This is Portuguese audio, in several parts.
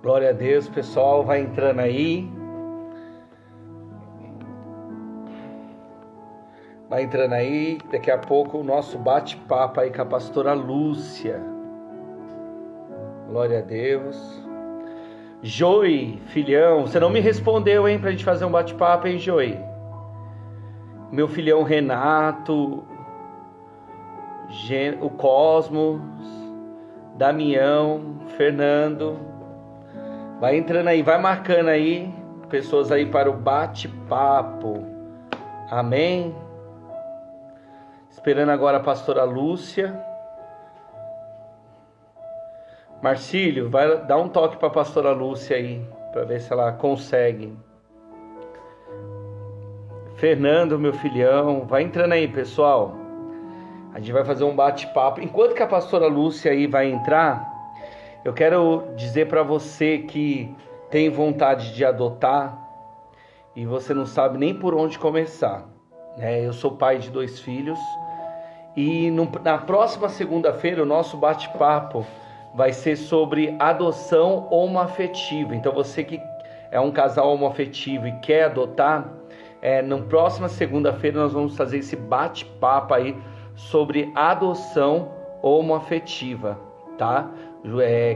Glória a Deus, pessoal, vai entrando aí. Vai entrando aí, daqui a pouco o nosso bate-papo aí com a pastora Lúcia. Glória a Deus. Joey, filhão, você não me respondeu, hein, pra gente fazer um bate-papo, hein, Joey? Meu filhão Renato, o Cosmos, Damião, Fernando. Vai entrando aí, vai marcando aí, pessoas aí para o bate-papo. Amém? Esperando agora a pastora Lúcia. Marcílio, vai dar um toque para a pastora Lúcia aí, para ver se ela consegue. Fernando, meu filhão, vai entrando aí, pessoal. A gente vai fazer um bate-papo. Enquanto que a pastora Lúcia aí vai entrar, eu quero dizer para você que tem vontade de adotar e você não sabe nem por onde começar, né? Eu sou pai de 2 filhos e na próxima segunda-feira o nosso bate-papo vai ser sobre adoção homoafetiva. Então você que é um casal homoafetivo e quer adotar, na próxima segunda-feira nós vamos fazer esse bate-papo aí sobre adoção homoafetiva, tá?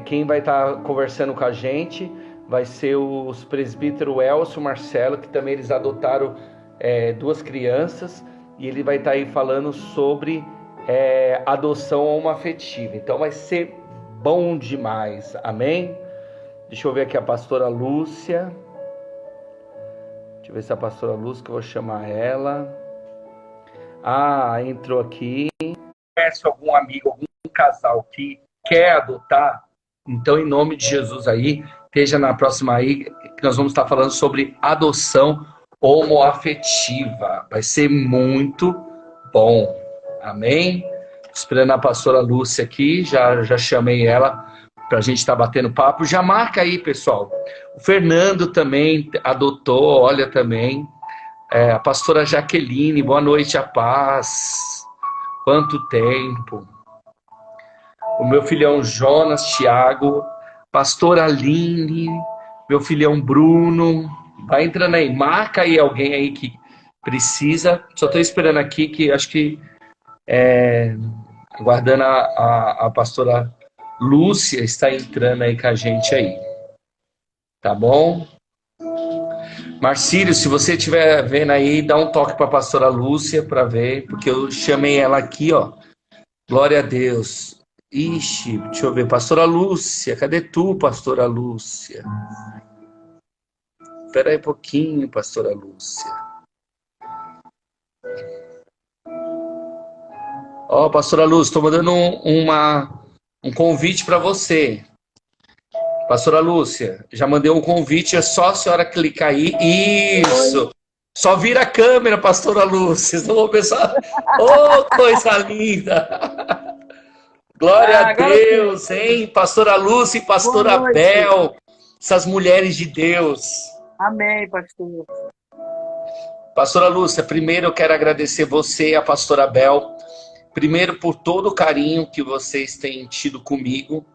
Quem vai estar conversando com a gente vai ser os presbíteros Elcio e Marcelo, que também eles adotaram 2 crianças, e ele vai estar aí falando sobre adoção homoafetiva. Então vai ser bom demais, amém? Deixa eu ver aqui a pastora Lúcia. Deixa eu ver se a pastora Lúcia, que eu vou chamar ela. Entrou aqui. Conhece algum amigo, algum casal que quer adotar? Então, em nome de Jesus aí, esteja na próxima aí, que nós vamos estar falando sobre adoção homoafetiva. Vai ser muito bom. Amém? Esperando a pastora Lúcia aqui, já chamei ela para a gente estar batendo papo. Já marca aí, pessoal. O Fernando também adotou, olha também. A pastora Jaqueline, boa noite, a paz. Quanto tempo. O meu filhão Jonas, Thiago, pastora Aline, meu filhão Bruno. Vai entrando aí, marca aí alguém aí que precisa. Só estou esperando aqui que acho que aguardando a pastora Lúcia está entrando aí com a gente aí. Tá bom? Marcílio, se você estiver vendo aí, dá um toque para a pastora Lúcia para ver, porque eu chamei ela aqui, ó. Glória a Deus. Ixi, deixa eu ver. Pastora Lúcia, cadê tu, pastora Lúcia? Espera aí um pouquinho, pastora Lúcia. Ó, pastora Lúcia, estou mandando um convite para você. Pastora Lúcia, já mandei um convite, é só a senhora clicar aí. Isso! Oi. Só vira a câmera, pastora Lúcia. Vocês não vão pensar. Oh, coisa linda! Glória a Deus, hein? Pastora Lúcia e pastora Bel, essas mulheres de Deus. Amém, pastor. Pastora Lúcia, primeiro eu quero agradecer você e a pastora Bel, primeiro por todo o carinho que vocês têm tido comigo,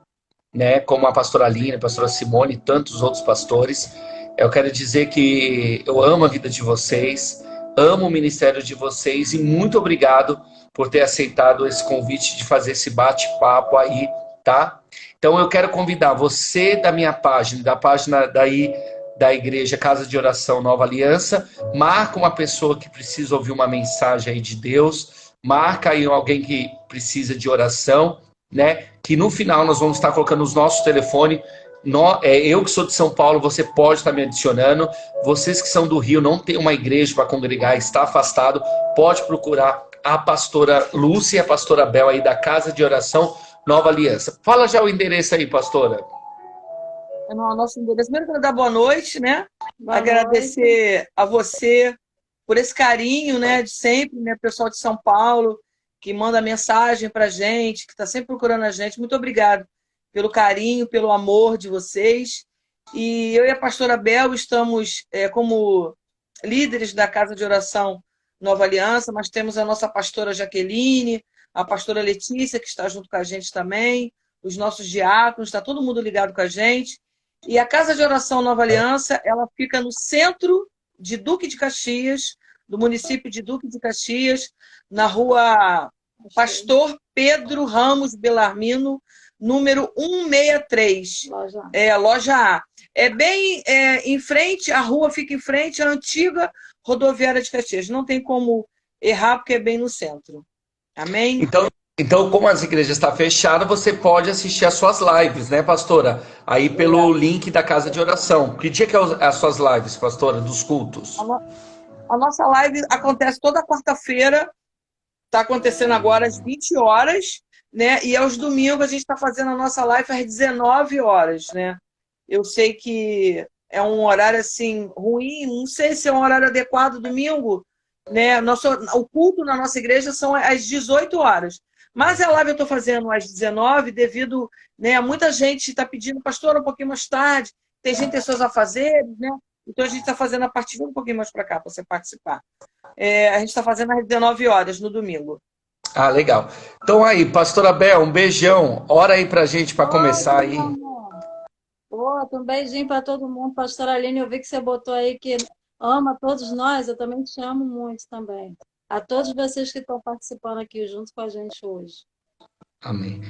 né? Como a pastora Aline, a pastora Simone e tantos outros pastores. Eu quero dizer que eu amo a vida de vocês, amo o ministério de vocês e muito obrigado por ter aceitado esse convite de fazer esse bate-papo aí, tá? Então eu quero convidar você da minha página, da página daí da Igreja Casa de Oração Nova Aliança, marca uma pessoa que precisa ouvir uma mensagem aí de Deus, marca aí alguém que precisa de oração, né? Que no final nós vamos estar colocando os nossos telefones. Eu que sou de São Paulo, você pode estar me adicionando. Vocês que são do Rio, não tem uma igreja para congregar, está afastado, pode procurar a pastora Lúcia e a pastora Bel aí da Casa de Oração Nova Aliança. Fala já o endereço aí, pastora. Nosso endereço. Primeiro, quero dar boa noite, né? Agradecer a você por esse carinho, né, de sempre, né, pessoal de São Paulo, que manda mensagem pra gente, que está sempre procurando a gente. Muito obrigado pelo carinho, pelo amor de vocês. E eu e a pastora Bel estamos como líderes da Casa de Oração Nova Aliança, mas temos a nossa pastora Jaqueline, a pastora Letícia, que está junto com a gente também, os nossos diáconos, está todo mundo ligado com a gente. E a Casa de Oração Nova Aliança, ela fica no centro de Duque de Caxias, do município de Duque de Caxias, na rua Pastor Pedro Ramos Belarmino, número 163, loja A. É bem em frente, a rua fica em frente à antiga rodoviária de Caxias. Não tem como errar, porque é bem no centro. Amém? Então, como as igrejas estão fechadas, você pode assistir as suas lives, né, pastora? Aí pelo link da Casa de Oração. Que dia que é as suas lives, pastora, dos cultos? A nossa live acontece toda quarta-feira, está acontecendo agora às 20 horas, né? E aos domingos a gente está fazendo a nossa live às 19 horas, né? Eu sei que é um horário assim ruim, não sei se é um horário adequado domingo, né? O culto na nossa igreja são às 18 horas. Mas a live eu estou fazendo às 19 devido, né, a muita gente está pedindo, pastor, um pouquinho mais tarde, tem gente que tem seus afazeres, né? Então a gente está fazendo a partir de um pouquinho mais para cá, para você participar. A gente está fazendo às 19 horas no domingo. Ah, legal. Então aí, pastora Bel, um beijão. Ora aí pra gente para começar aí. Um beijinho para todo mundo. Pastora Aline, eu vi que você botou aí que ama todos nós, eu também te amo muito também. A todos vocês que estão participando aqui junto com a gente hoje. Amém.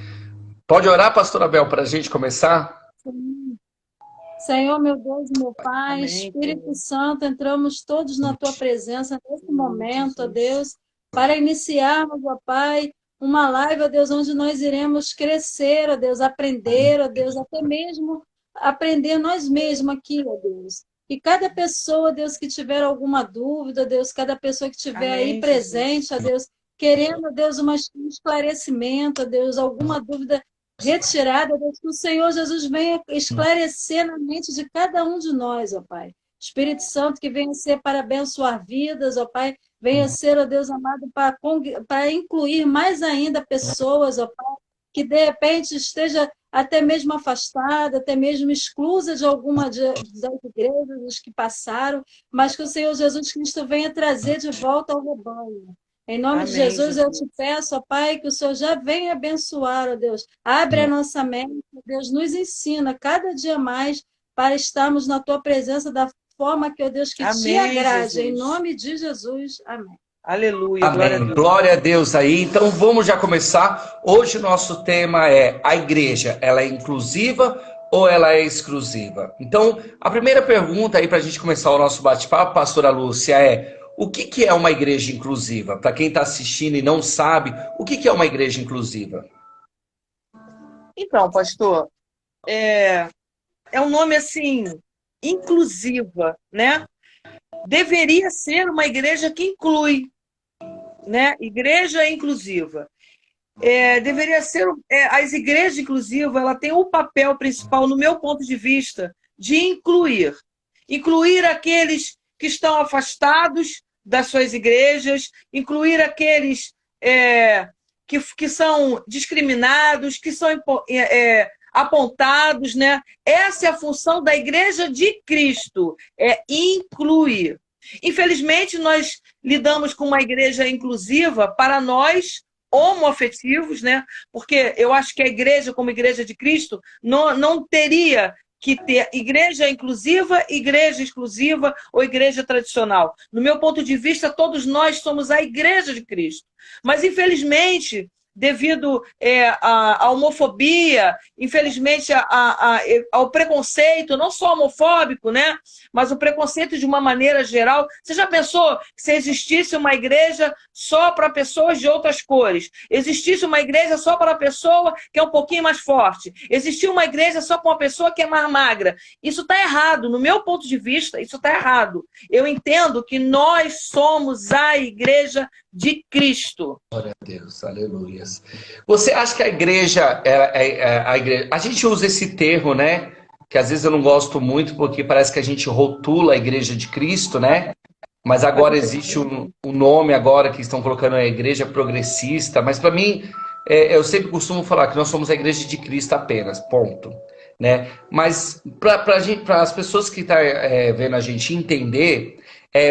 Pode orar, pastora Bel, para a gente começar? Sim. Senhor, meu Deus e meu Pai, amém, Espírito Santo, entramos todos na Tua presença nesse momento, ó Deus, para iniciarmos, ó Pai, uma live, ó Deus, onde nós iremos crescer, ó Deus, aprender, ó Deus, até mesmo aprender nós mesmos aqui, ó Deus. E cada pessoa, Deus, que tiver alguma dúvida, Deus, cada pessoa que estiver aí presente, ó Deus, querendo, ó Deus, um esclarecimento, ó Deus, alguma dúvida retirada, Deus, que o Senhor Jesus venha esclarecer na mente de cada um de nós, ó Pai. Espírito Santo, que venha ser para abençoar vidas, ó Pai, venha ser, ó Deus amado, para incluir mais ainda pessoas, ó Pai, que de repente esteja até mesmo afastada, até mesmo exclusa de alguma das igrejas, dos que passaram, mas que o Senhor Jesus Cristo venha trazer de volta ao rebanho. Em nome de Jesus, eu te peço, ó Pai, que o Senhor já venha abençoar, ó Deus. Abre a nossa mente, ó Deus, nos ensina cada dia mais para estarmos na Tua presença da forma que, ó Deus, que te agrade. Jesus. Em nome de Jesus, amém. Aleluia. Amém. Glória a Deus aí. Então vamos já começar. Hoje o nosso tema é: a igreja, ela é inclusiva ou ela é exclusiva? Então, a primeira pergunta aí para a gente começar o nosso bate-papo, pastora Lúcia, é: o que é uma igreja inclusiva? Para quem está assistindo e não sabe, o que é uma igreja inclusiva? Então, pastor, é um nome assim, inclusiva, né? Deveria ser uma igreja que inclui, né? Igreja inclusiva. Deveria ser, as igrejas inclusivas, ela tem o papel principal, no meu ponto de vista, de incluir. Incluir aqueles que estão afastados das suas igrejas, incluir aqueles que são discriminados, que são apontados, né? Essa é a função da igreja de Cristo, é incluir. Infelizmente, nós lidamos com uma igreja inclusiva para nós homoafetivos, né? Porque eu acho que a igreja, como igreja de Cristo, não teria que ter igreja inclusiva, igreja exclusiva ou igreja tradicional. No meu ponto de vista, todos nós somos a igreja de Cristo. Mas, infelizmente, devido à homofobia, infelizmente ao preconceito, não só homofóbico, né? Mas o preconceito de uma maneira geral. Você já pensou se existisse uma igreja só para pessoas de outras cores? Existisse uma igreja só para a pessoa que é um pouquinho mais forte? Existia uma igreja só para uma pessoa que é mais magra? Isso está errado. No meu ponto de vista, isso está errado. Eu entendo que nós somos a igreja de Cristo. Glória a Deus, aleluia. Você acha que a igreja, a gente usa esse termo, né? Que às vezes eu não gosto muito, porque parece que a gente rotula a igreja de Cristo, né? Mas agora existe um nome agora que estão colocando a igreja progressista. Mas para mim, eu sempre costumo falar que nós somos a igreja de Cristo apenas, ponto. né? Mas para as pessoas que estão vendo a gente entender,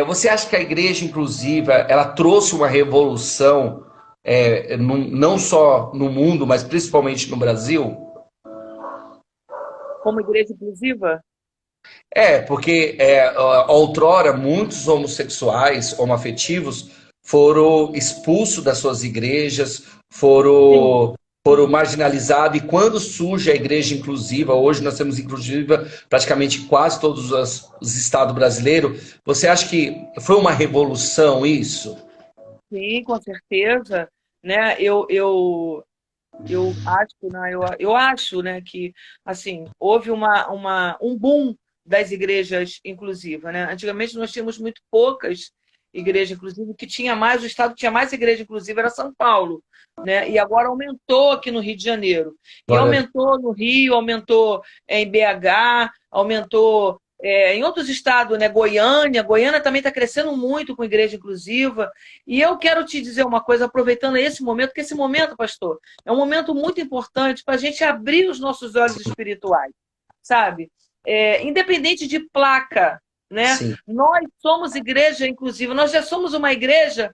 você acha que a igreja inclusiva ela trouxe uma revolução não só no mundo, mas principalmente no Brasil? Como igreja inclusiva? Porque outrora muitos homossexuais, homoafetivos, foram expulsos das suas igrejas, Sim. foram marginalizados, e quando surge a igreja inclusiva, hoje nós temos inclusiva praticamente quase todos os estados brasileiros, você acha que foi uma revolução isso? Sim, com certeza, né? Eu acho, né? Eu acho, né, que assim houve um boom das igrejas inclusivas, né? Antigamente nós tínhamos muito poucas igrejas inclusivas, o que tinha mais, o estado que tinha mais igreja inclusiva era São Paulo, né? E agora aumentou aqui no Rio de Janeiro. E Glória aumentou no Rio, aumentou em BH, aumentou em outros estados, né? Goiânia também está crescendo muito com igreja inclusiva. E eu quero te dizer uma coisa, aproveitando esse momento, que esse momento, pastor, é um momento muito importante para a gente abrir os nossos olhos espirituais, sabe? Independente de placa, né? Sim. Nós somos igreja inclusiva, nós já somos uma igreja,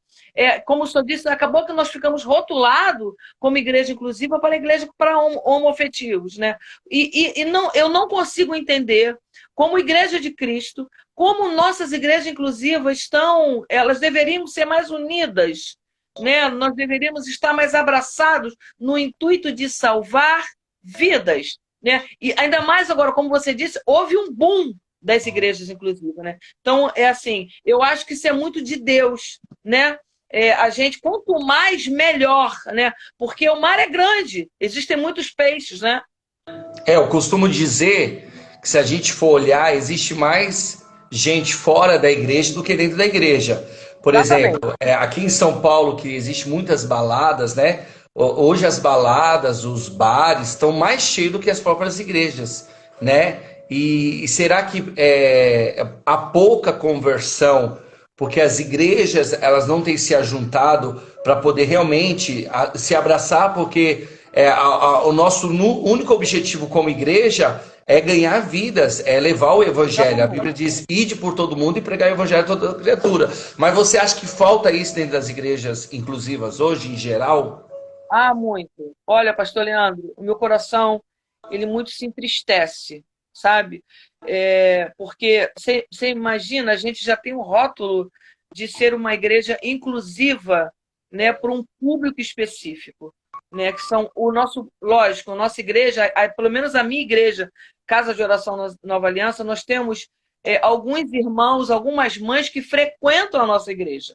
como o senhor disse, acabou que nós ficamos rotulados como igreja inclusiva para a igreja para homoafetivos, né? E não, eu não consigo entender como igreja de Cristo, como nossas igrejas inclusivas estão, elas deveriam ser mais unidas, né? Nós deveríamos estar mais abraçados no intuito de salvar vidas, né? E ainda mais agora, como você disse, houve um boom das igrejas inclusivas, né? Então, assim, eu acho que isso é muito de Deus, né? A gente, quanto mais, melhor, né? Porque o mar é grande, existem muitos peixes, né? Eu costumo dizer que se a gente for olhar, existe mais gente fora da igreja do que dentro da igreja. Por Exatamente. exemplo, aqui em São Paulo, que existe muitas baladas, né? Hoje as baladas, os bares estão mais cheios do que as próprias igrejas, né? E será que há pouca conversão porque as igrejas elas não têm se ajuntado para poder realmente se abraçar, porque o nosso único objetivo como igreja é ganhar vidas, é levar o evangelho. A Exatamente. Bíblia diz, ide por todo mundo e pregar o evangelho a toda criatura. Mas você acha que falta isso dentro das igrejas inclusivas hoje, em geral? Ah, muito. Olha, pastor Leandro, o meu coração, ele muito se entristece, sabe? Porque você imagina, a gente já tem um rótulo de ser uma igreja inclusiva, né, para um público específico, né, que são o nosso, lógico, a nossa igreja, pelo menos a minha igreja, Casa de Oração Nova Aliança, nós temos alguns irmãos, algumas mães que frequentam a nossa igreja.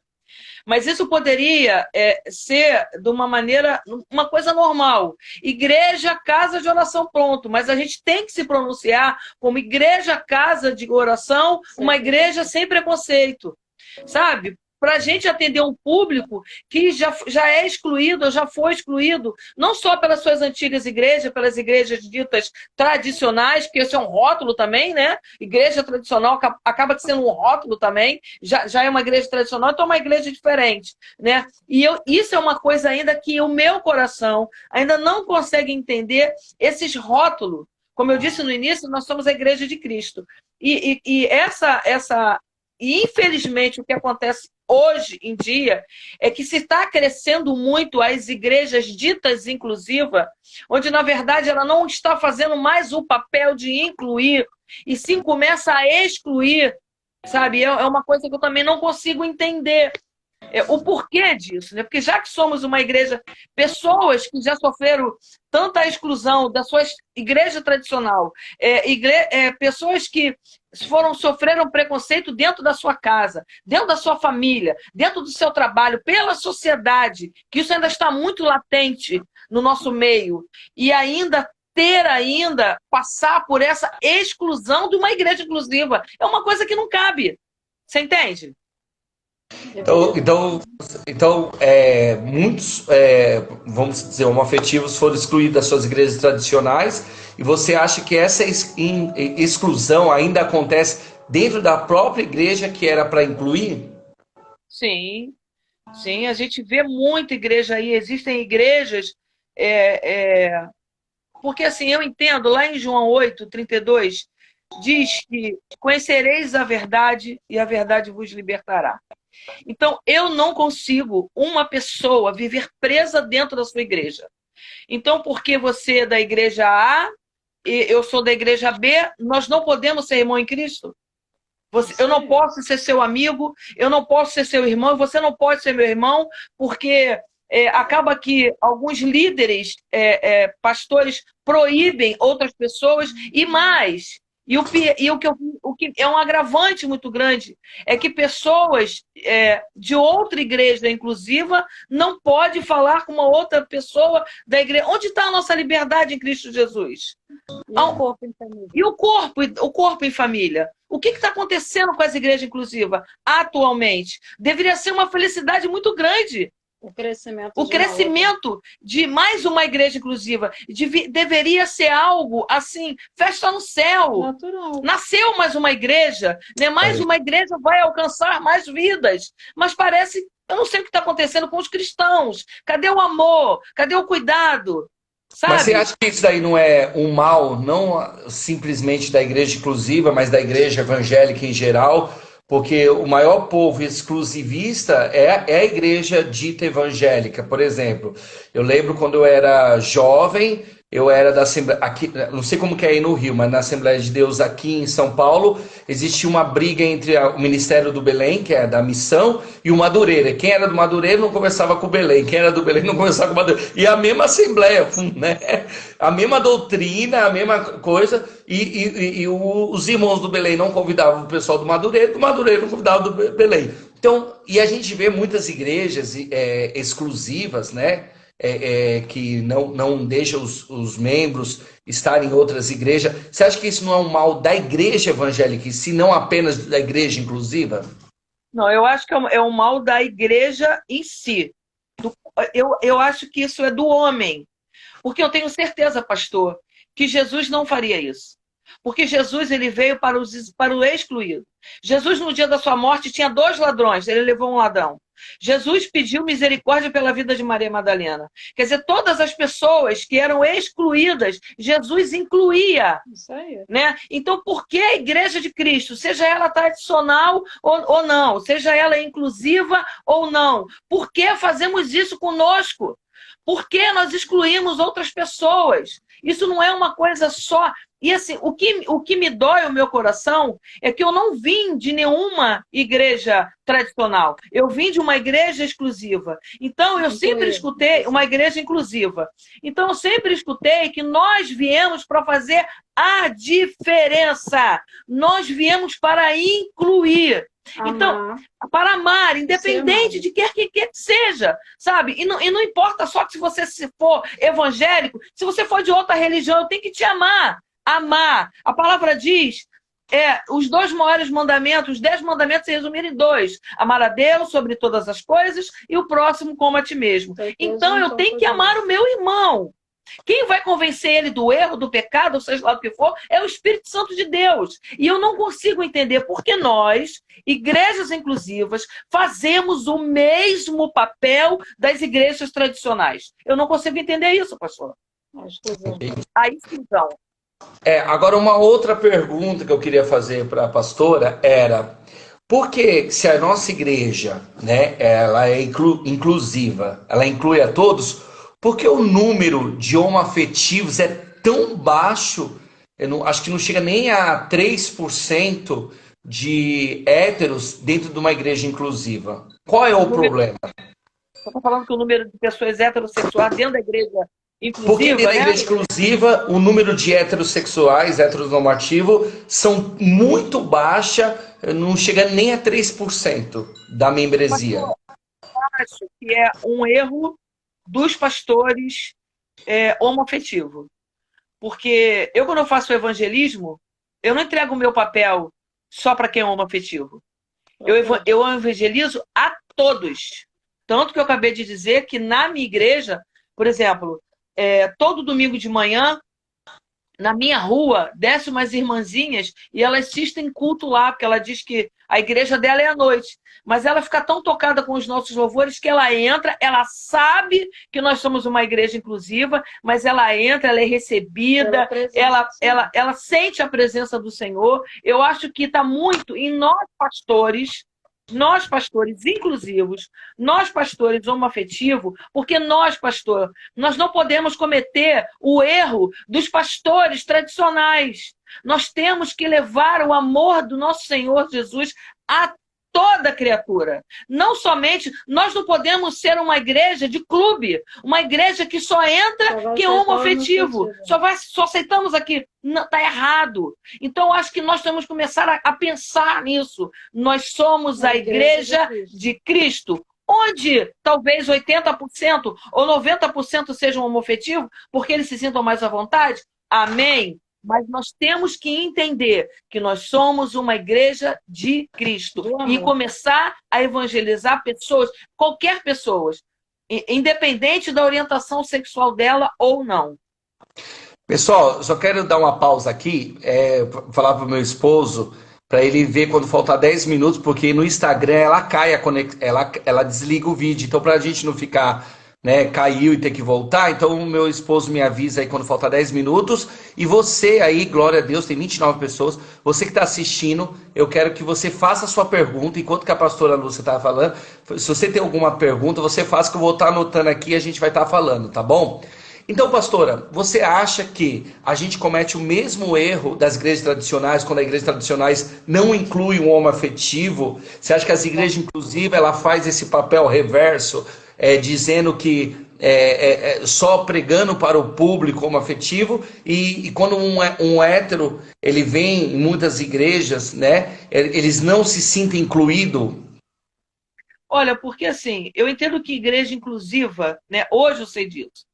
Mas isso poderia ser de uma maneira, uma coisa normal. Igreja, casa de oração, pronto. Mas a gente tem que se pronunciar como igreja, casa de oração, uma igreja sem preconceito, sabe? Para a gente atender um público que já é excluído, já foi excluído, não só pelas suas antigas igrejas, pelas igrejas ditas tradicionais, porque esse é um rótulo também, né? Igreja tradicional acaba sendo um rótulo também, já é uma igreja tradicional, então é uma igreja diferente, né? E isso é uma coisa ainda que o meu coração ainda não consegue entender esses rótulos. Como eu disse no início, nós somos a igreja de Cristo. E infelizmente, o que acontece hoje em dia é que se está crescendo muito as igrejas ditas inclusivas, onde, na verdade, ela não está fazendo mais o papel de incluir, e sim começa a excluir, sabe? É uma coisa que eu também não consigo entender. O porquê disso, né? Porque já que somos uma igreja, pessoas que já sofreram tanta exclusão da sua igreja tradicional, pessoas que sofreram preconceito dentro da sua casa, dentro da sua família, dentro do seu trabalho, pela sociedade, que isso ainda está muito latente no nosso meio, e passar por essa exclusão de uma igreja inclusiva. É uma coisa que não cabe. Você entende? Então, muitos, vamos dizer, homoafetivos foram excluídos das suas igrejas tradicionais, e você acha que essa exclusão ainda acontece dentro da própria igreja que era para incluir? Sim, a gente vê muita igreja aí, existem igrejas Porque assim, eu entendo, lá em João 8:32, diz que conhecereis a verdade e a verdade vos libertará. Então, eu não consigo uma pessoa viver presa dentro da sua igreja. Então, porque você é da igreja A e eu sou da igreja B, nós não podemos ser irmão em Cristo? Eu não posso ser seu amigo, eu não posso ser seu irmão, você não pode ser meu irmão, porque acaba que alguns líderes, pastores, proíbem outras pessoas e mais. O que é um agravante muito grande é que pessoas de outra igreja inclusiva não podem falar com uma outra pessoa da igreja. Onde está a nossa liberdade em Cristo Jesus? E o corpo em família? E o corpo em família? O que está acontecendo com as igrejas inclusivas atualmente? Deveria ser uma felicidade muito grande. O crescimento de mais uma igreja inclusiva deveria ser algo assim, festa no céu. Natural. Nasceu mais uma igreja, né? Mais uma igreja vai alcançar mais vidas. Mas parece, eu não sei o que está acontecendo com os cristãos. Cadê o amor? Cadê o cuidado? Sabe? Mas você acha que isso daí não é um mal, não simplesmente da igreja inclusiva, mas da igreja evangélica em geral? Porque o maior povo exclusivista é a igreja dita evangélica. Por exemplo, eu lembro quando eu era jovem, eu era da Assembleia, aqui, não sei como que é aí no Rio, mas na Assembleia de Deus aqui em São Paulo, existia uma briga entre o Ministério do Belém, que é da missão, e o Madureira. Quem era do Madureira não conversava com o Belém, quem era do Belém não conversava com o Madureira. E a mesma Assembleia, né? A mesma doutrina, a mesma coisa, e os irmãos do Belém não convidavam o pessoal do Madureira não convidava do Belém. Então, e a gente vê muitas igrejas exclusivas, né? Que não deixam os membros estarem em outras igrejas. Você acha que isso não é um mal da igreja evangélica, se não apenas da igreja inclusiva? Não, eu acho que é um mal da igreja em si. Eu acho que isso é do homem. Porque eu tenho certeza, pastor, que Jesus não faria isso. Porque Jesus ele veio para o excluído. Jesus, no dia da sua morte, tinha 2 ladrões, ele levou um ladrão. Jesus pediu misericórdia pela vida de Maria Madalena. Quer dizer, todas as pessoas que eram excluídas, Jesus incluía. Isso aí. Né? Então, por que a igreja de Cristo, seja ela tradicional ou não, seja ela inclusiva ou não, por que fazemos isso conosco? Por que nós excluímos outras pessoas? Isso não é uma coisa só. E assim, o que me dói o meu coração é que eu não vim de nenhuma igreja tradicional. Eu vim de uma igreja exclusiva. Então, eu sempre escutei uma igreja inclusiva. Então, eu sempre escutei que nós viemos para fazer a diferença. Nós viemos para incluir. Então, para amar, independente de quer que seja, sabe? E não importa só que se você for evangélico, se você for de outra religião, eu tenho que te amar. Amar. A palavra diz, os 2 maiores mandamentos, os 10 mandamentos se resumirem em 2. Amar a Deus sobre todas as coisas e o próximo como a ti mesmo. Então, eu tenho que amar o meu irmão. Quem vai convencer ele do erro, do pecado, ou seja lá o que for, é o Espírito Santo de Deus. E eu não consigo entender porque nós, igrejas inclusivas, fazemos o mesmo papel das igrejas tradicionais. Eu não consigo entender isso, pastor. A exclusão. Agora, uma outra pergunta que eu queria fazer para a pastora era: por que, se a nossa igreja, né, ela é inclusiva, ela inclui a todos, por que o número de homoafetivos é tão baixo? Acho que não chega nem a 3% de héteros dentro de uma igreja inclusiva. Qual é o problema? Você está falando que o número de pessoas heterossexuais dentro da igreja inclusiva... Porque dentro da igreja inclusiva, o número de heterossexuais, heteronormativos, são muito baixa, não chega nem a 3% da membresia. Eu acho que é um erro dos pastores homoafetivos. Porque eu, quando eu faço o evangelismo, eu não entrego o meu papel só para quem é homoafetivo. Eu evangelizo a todos. Tanto que eu acabei de dizer que na minha igreja, por exemplo, todo domingo de manhã, na minha rua, desce umas irmãzinhas e elas assistem culto lá, porque ela diz que a igreja dela é à noite. Mas ela fica tão tocada com os nossos louvores que ela entra, ela sabe que nós somos uma igreja inclusiva, mas ela entra, ela é recebida, ela sente a presença do Senhor. Eu acho que está muito em nós pastores inclusivos, nós pastores homoafetivos, porque nós não podemos cometer o erro dos pastores tradicionais. Nós temos que levar o amor do nosso Senhor Jesus a toda criatura. Não somente, nós não podemos ser uma igreja de clube, uma igreja que só entra quem é homoafetivo. Só aceitamos aqui. Não, está errado. Então, acho que nós temos que começar a pensar nisso. Nós somos a igreja de Cristo. Onde talvez 80% ou 90% sejam homoafetivos, porque eles se sintam mais à vontade. Amém. Mas nós temos que entender que nós somos uma igreja de Cristo e começar a evangelizar pessoas, qualquer pessoa, independente da orientação sexual dela ou não. Pessoal, só quero dar uma pausa aqui, falar para o meu esposo, para ele ver quando faltar 10 minutos, porque no Instagram ela cai, ela desliga o vídeo. Então, para a gente não ficar... caiu e ter que voltar, então o meu esposo me avisa aí quando faltar 10 minutos, e você aí, glória a Deus, tem 29 pessoas, você que está assistindo, eu quero que você faça a sua pergunta, enquanto que a pastora Lúcia estava falando, se você tem alguma pergunta, você faz, que eu vou estar anotando aqui e a gente vai estar falando, tá bom? Então, pastora, você acha que a gente comete o mesmo erro das igrejas tradicionais, quando as igrejas tradicionais não incluem um homoafetivo? Você acha que as igrejas inclusivas, ela faz esse papel reverso, dizendo que só pregando para o público homoafetivo, e quando um hétero, ele vem em muitas igrejas, eles não se sentem incluídos? Olha, porque assim, eu entendo que igreja inclusiva, hoje eu sei disso.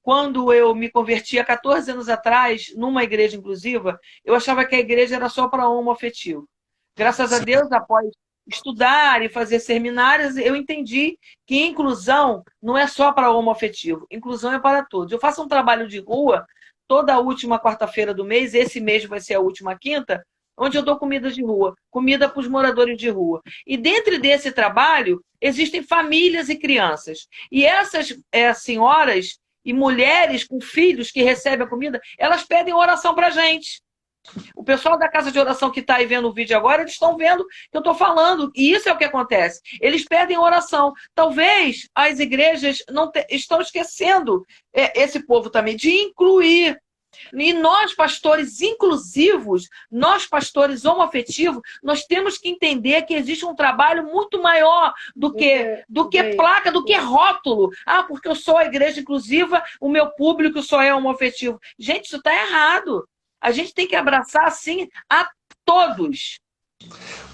Quando eu me converti há 14 anos atrás, numa igreja inclusiva, eu achava que a igreja era só para homoafetivo. Graças a Deus, após estudar e fazer seminários, eu entendi que inclusão não é só para homoafetivo, inclusão é para todos. Eu faço um trabalho de rua toda a última quarta-feira do mês, esse mês vai ser a última quinta, onde eu dou comida de rua, comida para os moradores de rua. E dentro desse trabalho, existem famílias e crianças. E essas senhoras e mulheres com filhos que recebem a comida, elas pedem oração para a gente. O pessoal da casa de oração que está aí vendo o vídeo agora, eles estão vendo que eu estou falando. E isso é o que acontece. Eles pedem oração. Talvez as igrejas não estão esquecendo esse povo também, de incluir. E nós, pastores inclusivos, nós, pastores homoafetivos, nós temos que entender que existe um trabalho muito maior do que placa, do que rótulo. Ah, porque eu sou a igreja inclusiva, o meu público só é homoafetivo. Gente, isso está errado. A gente tem que abraçar, assim, a todos.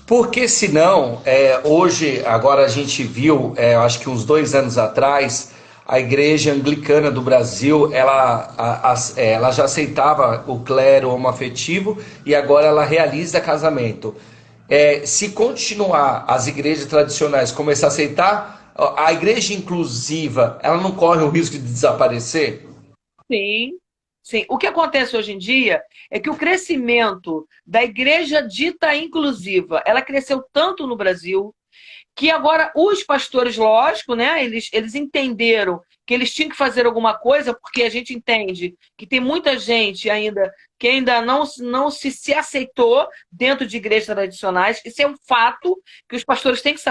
Porque senão, hoje, agora a gente viu, acho que uns 2 anos atrás, a igreja anglicana do Brasil, ela já aceitava o clero homoafetivo e agora ela realiza casamento. Se continuar as igrejas tradicionais começar a aceitar, a igreja inclusiva, ela não corre o risco de desaparecer? Sim. Sim, o que acontece hoje em dia é que o crescimento da igreja dita inclusiva, ela cresceu tanto no Brasil, que agora os pastores, lógico, eles entenderam que eles tinham que fazer alguma coisa, porque a gente entende que tem muita gente que ainda não se aceitou dentro de igrejas tradicionais. Isso é um fato, que os pastores têm que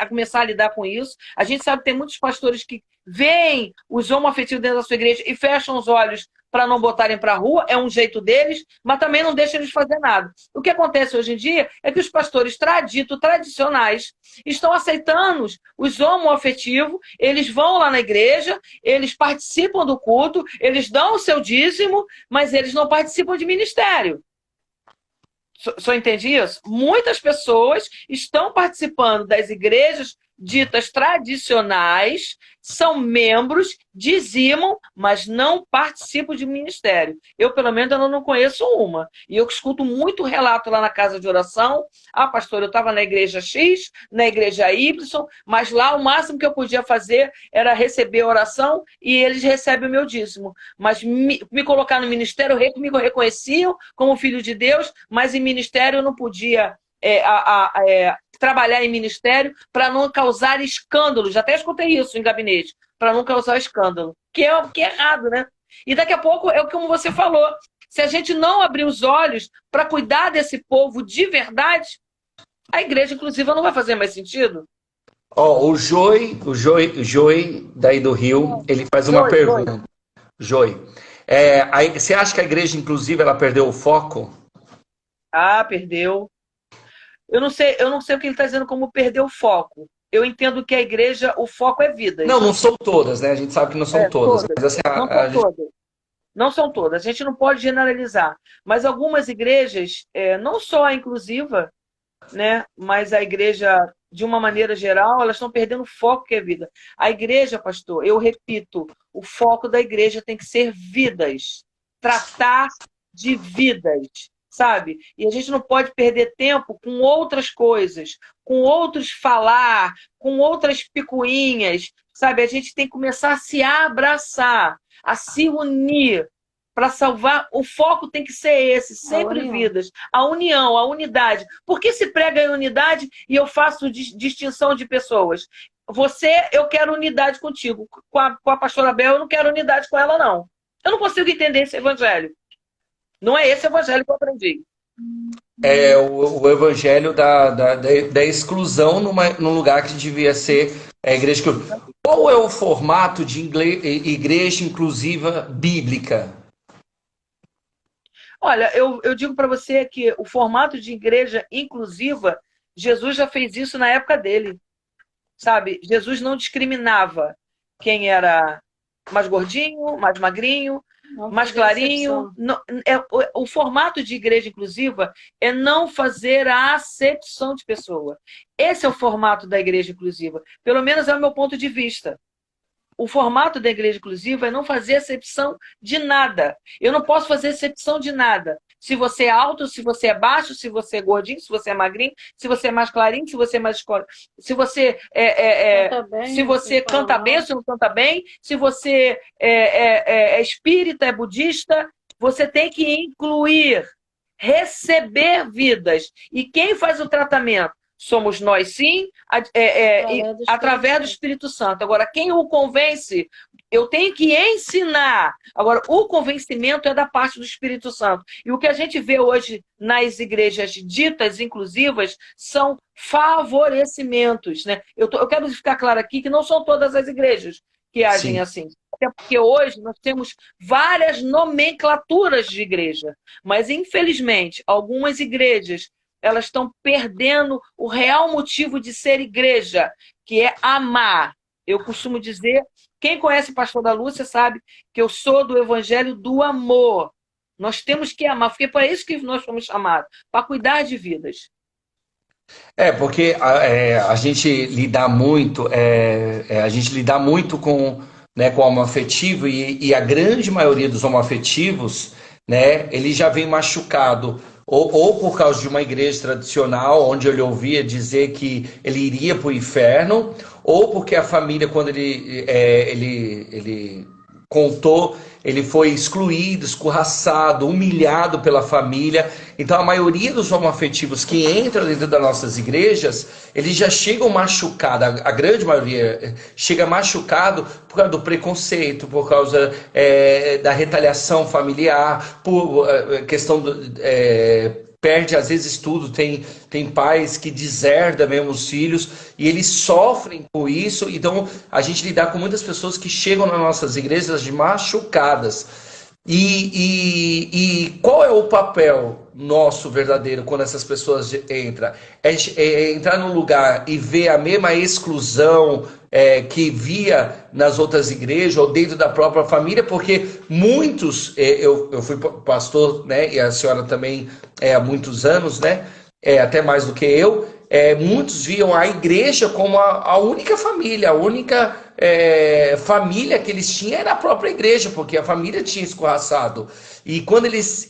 começar a lidar com isso. A gente sabe que tem muitos pastores que veem os homoafetivos dentro da sua igreja e fecham os olhos para não botarem para a rua, é um jeito deles, mas também não deixam eles fazer nada. O que acontece hoje em dia é que os pastores tradicionais estão aceitando os homoafetivos, eles vão lá na igreja, eles participam do culto, eles dão o seu dízimo, mas eles não participam de ministério. Só entende isso? Muitas pessoas estão participando das igrejas ditas tradicionais, são membros, dizimam, mas não participam de ministério. Eu, pelo menos, eu não conheço uma. E eu escuto muito relato lá na casa de oração. Ah, pastor, eu estava na igreja X, na igreja Y, mas lá o máximo que eu podia fazer era receber oração e eles recebem o meu dízimo. Mas me colocar no ministério, me reconheciam como filho de Deus, mas em ministério eu não podia trabalhar em ministério para não causar escândalo. Já até escutei isso em gabinete, para não causar escândalo. Que é errado, né? E daqui a pouco é como você falou. Se a gente não abrir os olhos para cuidar desse povo de verdade, a igreja inclusiva não vai fazer mais sentido. O Joey daí do Rio, ele faz uma pergunta. Joey, você acha que a igreja inclusiva ela perdeu o foco? Ah, perdeu. Eu não sei o que ele está dizendo como perder o foco. Eu entendo que a igreja, o foco é vida. Não são todas, né? A gente sabe que não são todas. Mas, assim, não são todas. A gente não pode generalizar. Mas algumas igrejas, não só a inclusiva, né? Mas a igreja, de uma maneira geral, elas estão perdendo o foco que é vida. A igreja, pastor, eu repito, o foco da igreja tem que ser vidas. Tratar de vidas. Sabe? E a gente não pode perder tempo com outras coisas, com outros falar, com outras picuinhas, sabe? A gente tem que começar a se abraçar, a se unir para salvar. O foco tem que ser esse, sempre vidas. A união, a unidade. Por que se prega em unidade e eu faço distinção de pessoas? Eu quero unidade contigo. Com a pastora Bel, eu não quero unidade com ela, não. Eu não consigo entender esse evangelho. Não é esse evangelho que eu aprendi. É o evangelho da exclusão num lugar que devia ser a igreja. Qual é o formato de igreja inclusiva bíblica? Olha, eu digo para você que o formato de igreja inclusiva, Jesus já fez isso na época dele. Sabe? Jesus não discriminava quem era mais gordinho, mais magrinho, mais clarinho. O formato de igreja inclusiva é não fazer a acepção de pessoa. Esse é o formato da igreja inclusiva. Pelo menos é o meu ponto de vista. O formato da igreja inclusiva é não fazer acepção de nada. Eu não posso fazer acepção de nada. Se você é alto, se você é baixo, se você é gordinho, se você é magrinho, se você é mais clarinho, se você é mais escuro. Se você canta bem, se não canta bem, se você é espírita, é budista, você tem que incluir, receber vidas. E quem faz o tratamento? Somos nós, sim, através do Espírito Santo. Agora, quem o convence, eu tenho que ensinar. Agora, o convencimento é da parte do Espírito Santo. E o que a gente vê hoje nas igrejas ditas inclusivas são favorecimentos, né? Eu quero ficar claro aqui que não são todas as igrejas que agem assim. Até porque hoje nós temos várias nomenclaturas de igreja. Mas, infelizmente, algumas igrejas elas estão perdendo o real motivo de ser igreja, que é amar. Eu costumo dizer, quem conhece o pastor da Lúcia sabe que eu sou do evangelho do amor. Nós temos que amar, porque é para isso que nós fomos chamados, para cuidar de vidas. Porque a gente lida muito, com homoafetivo e a grande maioria dos homoafetivos, né, ele já vem machucado ou por causa de uma igreja tradicional, onde ele ouvia dizer que ele iria para o inferno, ou porque a família, quando ele contou, ele foi excluído, escorraçado, humilhado pela família. Então a maioria dos homoafetivos que entram dentro das nossas igrejas, eles já chegam machucados, a grande maioria chega machucado por causa do preconceito, por causa da retaliação familiar, por questão perde às vezes tudo, tem pais que deserdam mesmo os filhos e eles sofrem com isso. Então a gente lidar com muitas pessoas que chegam nas nossas igrejas de machucadas. E qual é o papel nosso verdadeiro quando essas pessoas entram? É entrar num lugar e ver a mesma exclusão que via nas outras igrejas ou dentro da própria família, porque muitos, eu fui pastor, né, e a senhora também há muitos anos, né, até mais do que eu, muitos viam a igreja como a única família, a única família que eles tinham era a própria igreja, porque a família tinha escorraçado. E quando eles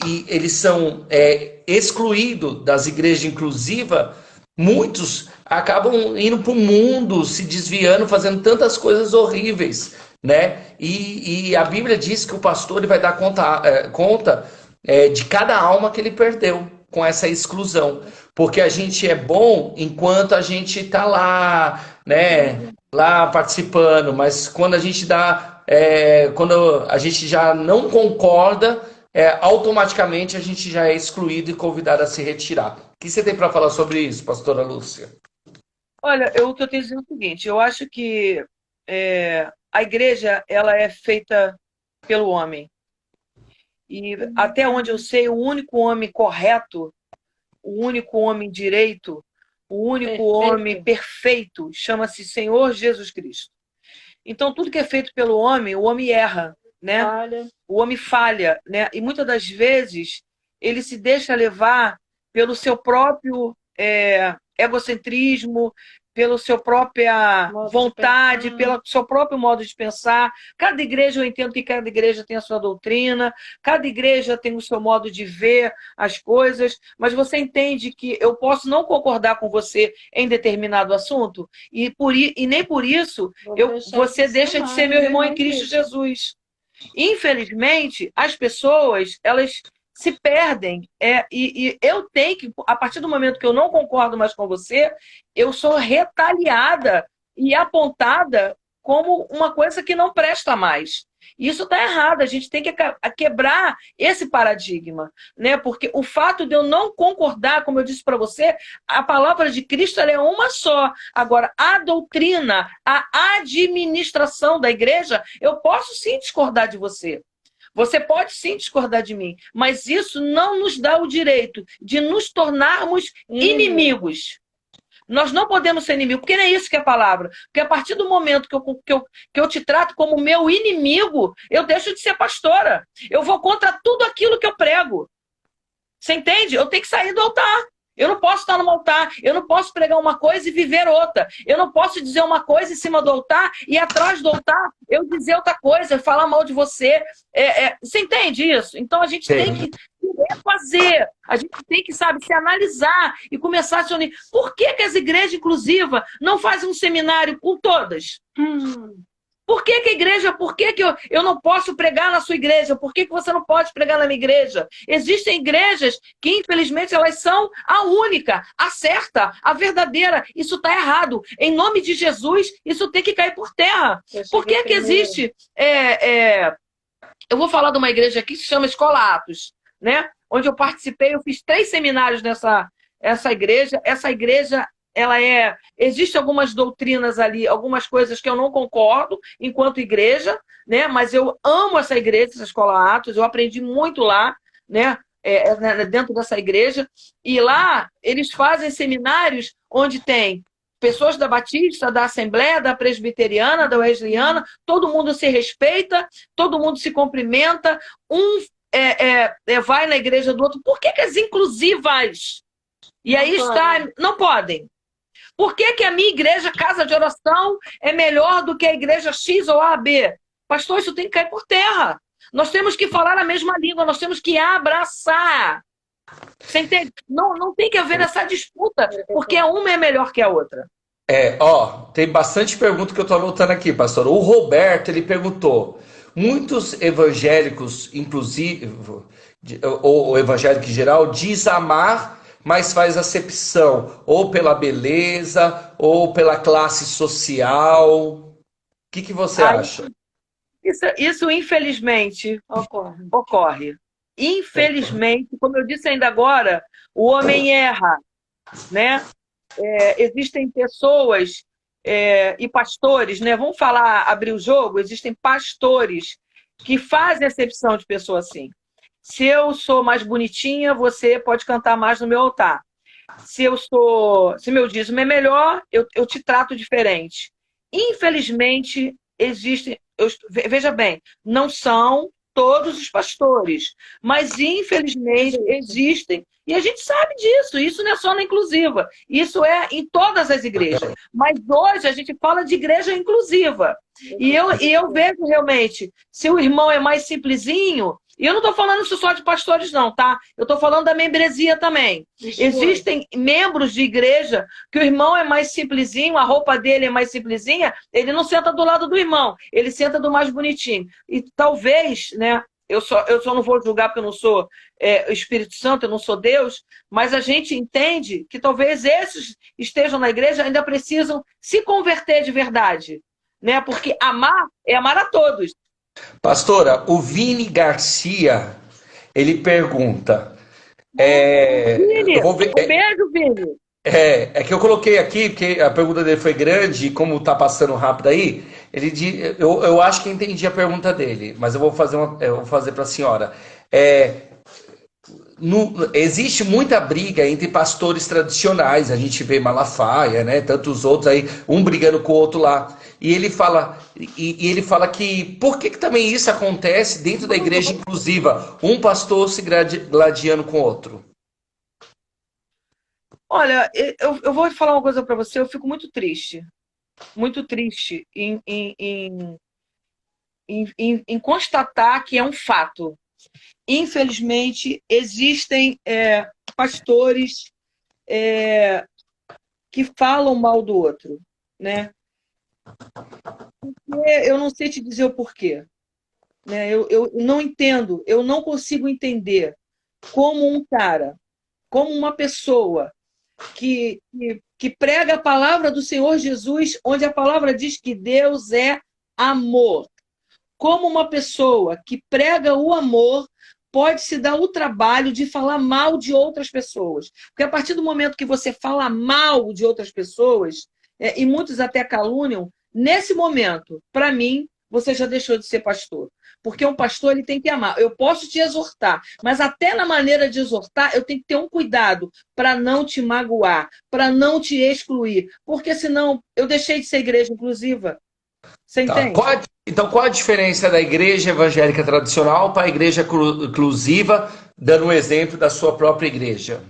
são excluídos das igrejas inclusivas, muitos acabam indo para o mundo, se desviando, fazendo tantas coisas horríveis, né? E a Bíblia diz que o pastor ele vai dar conta de cada alma que ele perdeu com essa exclusão. Porque a gente é bom enquanto a gente está lá, né? Lá participando, mas quando a gente quando a gente já não concorda, automaticamente a gente já é excluído e convidado a se retirar. O que você tem para falar sobre isso, pastora Lúcia? Olha, o que eu tenho a dizer é o seguinte, eu acho que a igreja ela é feita pelo homem. E até onde eu sei, o único homem correto, o único homem direito, o único homem perfeito chama-se Senhor Jesus Cristo. Então, tudo que é feito pelo homem, o homem erra, né? O homem falha, né? E muitas das vezes ele se deixa levar pelo seu próprio egocentrismo, pela sua própria vontade, pelo seu próprio modo de pensar. Cada igreja, eu entendo que cada igreja tem a sua doutrina, cada igreja tem o seu modo de ver as coisas, mas você entende que eu posso não concordar com você em determinado assunto, e nem por isso você deixa de ser meu irmão em Cristo Jesus. Infelizmente, as pessoas, elas se perdem. E eu tenho que, a partir do momento que eu não concordo mais com você, eu sou retaliada e apontada como uma coisa que não presta mais. Isso está errado, a gente tem que quebrar esse paradigma, né? Porque o fato de eu não concordar, como eu disse para você, a palavra de Cristo ela é uma só. Agora, a doutrina, a administração da igreja, eu posso sim discordar de você. Você pode sim discordar de mim, mas isso não nos dá o direito de nos tornarmos inimigos. Nós não podemos ser inimigos, porque não é isso que é a palavra. Porque a partir do momento que eu te trato como meu inimigo, eu deixo de ser pastora. Eu vou contra tudo aquilo que eu prego. Você entende? Eu tenho que sair do altar. Eu não posso estar no altar, eu não posso pregar uma coisa e viver outra. Eu não posso dizer uma coisa em cima do altar e atrás do altar eu dizer outra coisa, falar mal de você. Você entende isso? Então a gente tem que refazer, a gente tem que, sabe, se analisar e começar a se unir. Por que as igrejas inclusivas não fazem um seminário com todas? Por que a igreja, por que eu não posso pregar na sua igreja? Por que você não pode pregar na minha igreja? Existem igrejas que, infelizmente, elas são a única, a certa, a verdadeira. Isso está errado. Em nome de Jesus, isso tem que cair por terra. Por que existe... Eu vou falar de uma igreja aqui que se chama Escola Atos, né? Onde eu participei, eu fiz 3 seminários nessa igreja. Essa igreja... Existem algumas doutrinas ali, algumas coisas que eu não concordo enquanto igreja, né? Mas eu amo essa igreja, essa Escola Atos, eu aprendi muito lá, né? Dentro dessa igreja. E lá eles fazem seminários onde tem pessoas da Batista, da Assembleia, da Presbiteriana, da Wesleyana, todo mundo se respeita, todo mundo se cumprimenta, vai na igreja do outro. Por que as inclusivas? E aí está, não podem. Por que a minha igreja, casa de oração, é melhor do que a igreja X ou A, B? Pastor, isso tem que cair por terra. Nós temos que falar a mesma língua, nós temos que abraçar. Você entende? Não tem que haver essa disputa, porque uma é melhor que a outra. Tem bastante pergunta que eu estou anotando aqui, pastor. O Roberto, ele perguntou, muitos evangélicos, inclusive, ou evangélico em geral, diz amar, mas faz acepção, ou pela beleza, ou pela classe social. O que você acha? Isso infelizmente, ocorre. Infelizmente, como eu disse ainda agora, o homem erra, né? Existem pessoas e pastores, né? Vamos abrir o jogo, existem pastores que fazem acepção de pessoa assim. Se eu sou mais bonitinha, você pode cantar mais no meu altar. Se meu dízimo é melhor, eu te trato diferente. Infelizmente, existem... veja bem, não são todos os pastores, mas infelizmente existem, e a gente sabe disso, isso não é só na inclusiva, isso é em todas as igrejas. Mas hoje a gente fala de igreja inclusiva. E eu vejo realmente, se o irmão é mais simplesinho, e eu não estou falando isso só de pastores, não, tá? Eu estou falando da membresia também. Existem membros de igreja que o irmão é mais simplesinho, a roupa dele é mais simplesinha, ele não senta do lado do irmão, ele senta do mais bonitinho. E talvez, né? Eu só não vou julgar porque eu não sou o Espírito Santo, eu não sou Deus, mas a gente entende que talvez esses estejam na igreja ainda precisam se converter de verdade, né? Porque amar é amar a todos. Pastora, o Vini Garcia, ele pergunta... Vini, eu vou ver, um beijo, Vini. É que eu coloquei aqui, porque a pergunta dele foi grande, e como tá passando rápido aí, ele diz, eu acho que entendi a pergunta dele, mas eu vou fazer para a senhora. Existe muita briga entre pastores tradicionais, a gente vê Malafaia, né, tantos outros aí, um brigando com o outro lá. E ele fala, ele fala que por que também isso acontece dentro da igreja inclusiva, um pastor se gladiando com o outro? Olha, eu vou falar uma coisa para você, eu fico muito triste em constatar que é um fato. Infelizmente, existem pastores que falam mal do outro, né? Eu não sei te dizer o porquê, né? Eu não entendo, eu não consigo entender como um cara, como uma pessoa que prega a palavra do Senhor Jesus, onde a palavra diz que Deus é amor. Como uma pessoa que prega o amor pode se dar o trabalho de falar mal de outras pessoas. Porque a partir do momento que você fala mal de outras pessoas, e muitos até caluniam, nesse momento, para mim, você já deixou de ser pastor. Porque um pastor ele tem que amar. Eu posso te exortar, mas até na maneira de exortar, eu tenho que ter um cuidado para não te magoar, para não te excluir. Porque senão eu deixei de ser igreja inclusiva. Você entende? Então, qual a diferença da igreja evangélica tradicional para a igreja inclusiva, dando um exemplo da sua própria igreja?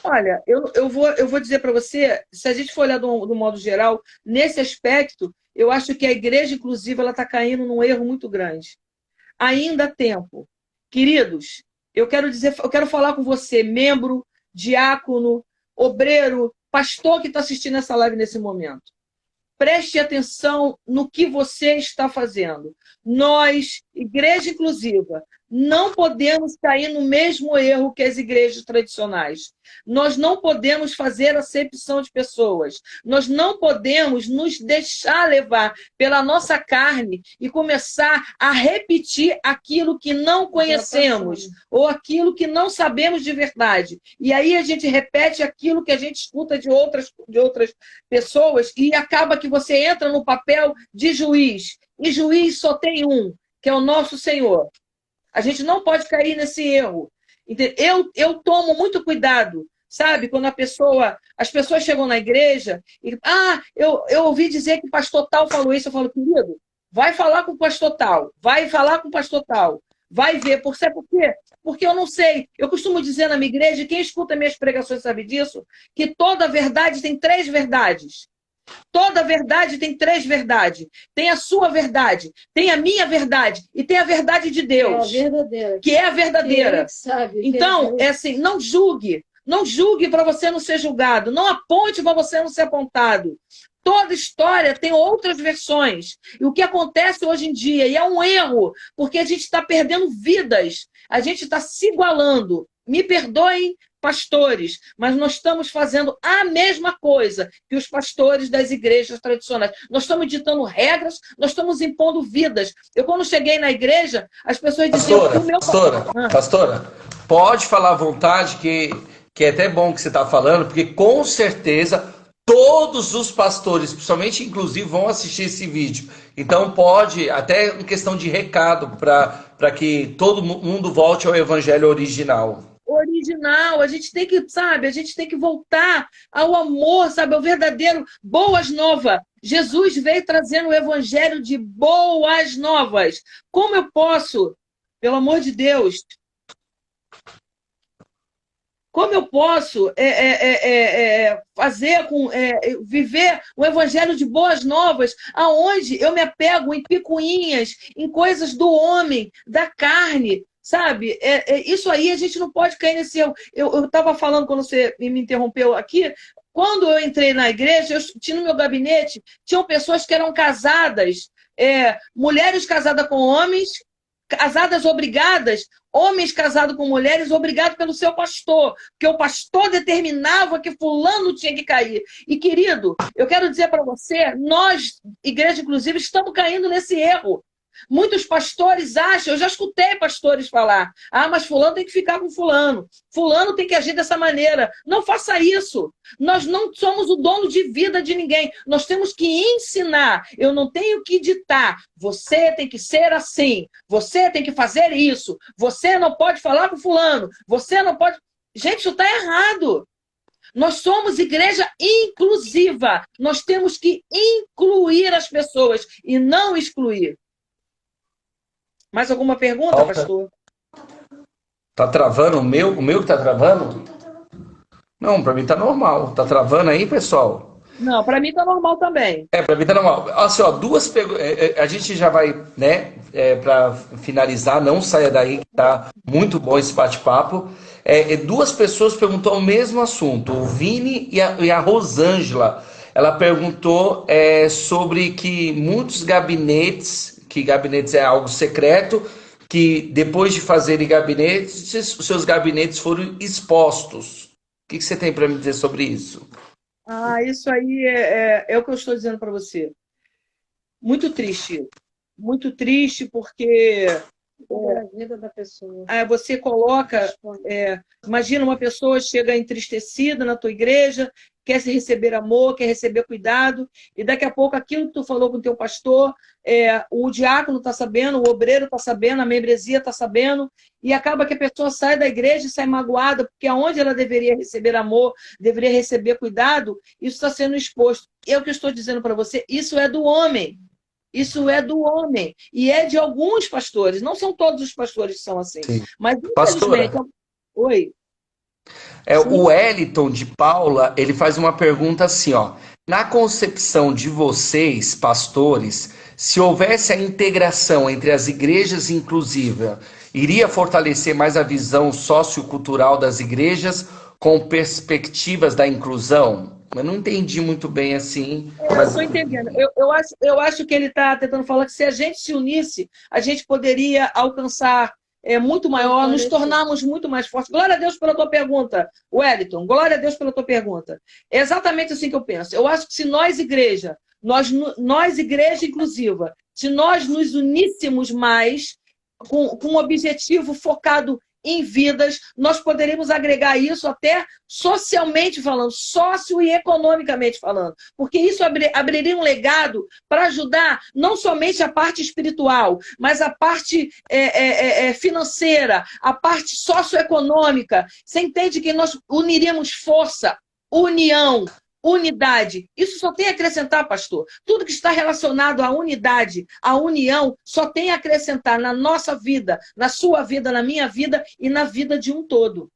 Olha, eu vou dizer para você, se a gente for olhar do modo geral, nesse aspecto, eu acho que a igreja inclusiva está caindo num erro muito grande. Ainda há tempo. Queridos, eu quero falar com você, membro, diácono, obreiro, pastor que está assistindo essa live nesse momento. Preste atenção no que você está fazendo. Nós, igreja inclusiva, não podemos cair no mesmo erro que as igrejas tradicionais. Nós não podemos fazer acepção de pessoas. Nós não podemos nos deixar levar pela nossa carne e começar a repetir aquilo que não conhecemos ou aquilo que não sabemos de verdade. E aí a gente repete aquilo que a gente escuta de outras pessoas e acaba que você entra no papel de juiz. E juiz só tem um, que é o nosso Senhor. A gente não pode cair nesse erro. Eu tomo muito cuidado, sabe? Quando as pessoas chegam na igreja e eu ouvi dizer que o pastor tal falou isso, eu falo, querido, vai falar com o pastor tal, vai falar com o pastor tal, vai ver. Sabe por quê? Porque eu não sei. Eu costumo dizer na minha igreja, quem escuta minhas pregações sabe disso, que toda verdade tem 3 verdades. Toda verdade tem 3 verdades. Tem a sua verdade, tem a minha verdade e tem a verdade de Deus. Que é a verdadeira. Então, é assim, não julgue. Não julgue para você não ser julgado. Não aponte para você não ser apontado. Toda história tem outras versões. E o que acontece hoje em dia, e é um erro, porque a gente está perdendo vidas. A gente está se igualando. Me perdoem, pastores, mas nós estamos fazendo a mesma coisa que os pastores das igrejas tradicionais. Nós estamos ditando regras, nós estamos impondo vidas. Eu, quando cheguei na igreja, as pessoas diziam... Pastora, pode falar à vontade, que é até bom que você está falando, porque com certeza todos os pastores, principalmente inclusive, vão assistir esse vídeo. Então pode, até em questão de recado, para que todo mundo volte ao evangelho original. original, a gente tem que, sabe, a gente tem que voltar ao amor, sabe, ao verdadeiro boas novas. Jesus veio trazendo o evangelho de boas novas. Como eu posso, pelo amor de Deus, como eu posso viver o evangelho de boas novas, aonde eu me apego em picuinhas, em coisas do homem, da carne, sabe? Isso aí a gente não pode cair nesse erro. Eu estava falando quando você me interrompeu aqui. Quando eu entrei na igreja, eu tinha no meu gabinete, tinham pessoas que eram casadas, mulheres casadas com homens, casadas obrigadas, homens casados com mulheres obrigados pelo seu pastor, porque o pastor determinava que fulano tinha que cair. E, querido, eu quero dizer para você, nós, igreja inclusive, estamos caindo nesse erro. Muitos pastores acham, eu já escutei pastores falar, mas fulano tem que ficar com fulano, fulano tem que agir dessa maneira. Não faça isso. Nós não somos o dono de vida de ninguém. Nós temos que ensinar. Eu não tenho que ditar. Você tem que ser assim. Você tem que fazer isso. Você não pode falar com fulano. Você não pode... Gente, isso está errado. Nós somos igreja inclusiva. Nós temos que incluir as pessoas e não excluir. Mais alguma pergunta, pastor? Tá travando o meu? O meu que tá travando? Não, para mim tá normal. Tá travando aí, pessoal? Não, para mim tá normal também. Para mim tá normal. Assim, ó, duas perguntas. A gente já vai, né, para finalizar, não saia daí, que tá muito bom esse bate-papo. Duas pessoas perguntou o mesmo assunto, o Vini e a Rosângela. Ela perguntou sobre que muitos gabinetes, que gabinetes é algo secreto, que depois de fazerem gabinetes, os seus gabinetes foram expostos. O que você tem para me dizer sobre isso? Isso aí é o que eu estou dizendo para você. Muito triste. Muito triste porque... a vida da pessoa. Você coloca... imagina uma pessoa chega entristecida na tua igreja, quer receber amor, quer receber cuidado, e daqui a pouco aquilo que tu falou com o teu pastor, o diácono está sabendo, o obreiro está sabendo, a membresia está sabendo, e acaba que a pessoa sai da igreja e sai magoada, porque aonde ela deveria receber amor, deveria receber cuidado, isso está sendo exposto. É o que eu estou dizendo para você, isso é do homem. Isso é do homem. E é de alguns pastores. Não são todos os pastores que são assim. Sim. Mas, infelizmente... Oi. O Wellington de Paula, ele faz uma pergunta assim, ó. Na concepção de vocês, pastores, se houvesse a integração entre as igrejas inclusivas, iria fortalecer mais a visão sociocultural das igrejas com perspectivas da inclusão? Eu não entendi muito bem assim. Eu estou entendendo. Eu acho que ele está tentando falar que se a gente se unisse, a gente poderia alcançar muito maior, nos tornarmos muito mais fortes. Glória a Deus pela tua pergunta, Wellington. Glória a Deus pela tua pergunta. É exatamente assim que eu penso. Eu acho que se nós, igreja, nós igreja inclusiva, se nós nos uníssemos mais com um objetivo focado em vidas, nós poderíamos agregar isso até socialmente falando, sócio e economicamente falando, porque isso abriria um legado para ajudar não somente a parte espiritual, mas a parte financeira, a parte socioeconômica. Você entende que nós uniríamos força, união, unidade. Isso só tem a acrescentar, pastor. Tudo que está relacionado à unidade, à união, só tem a acrescentar na nossa vida, na sua vida, na minha vida e na vida de um todo.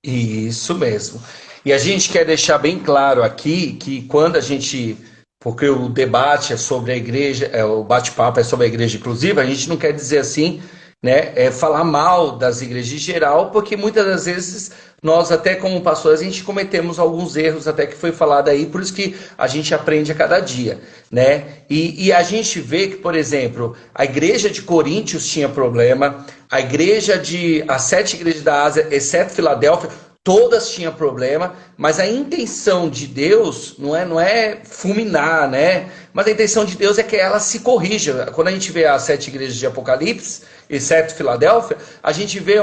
Isso mesmo. E a gente quer deixar bem claro aqui que quando a gente... Porque o debate é sobre a igreja, o bate-papo é sobre a igreja inclusiva, a gente não quer dizer assim, né, falar mal das igrejas em geral, porque muitas das vezes nós até como pastores a gente cometemos alguns erros até que foi falado aí, por isso que a gente aprende a cada dia, né? E a gente vê que, por exemplo, a igreja de Coríntios tinha problema, as 7 igrejas da Ásia, exceto Filadélfia, todas tinham problema, mas a intenção de Deus não é fulminar, né? mas a intenção de Deus é que ela se corrija. Quando a gente vê as 7 igrejas de Apocalipse e 7 Filadélfia, a gente vê,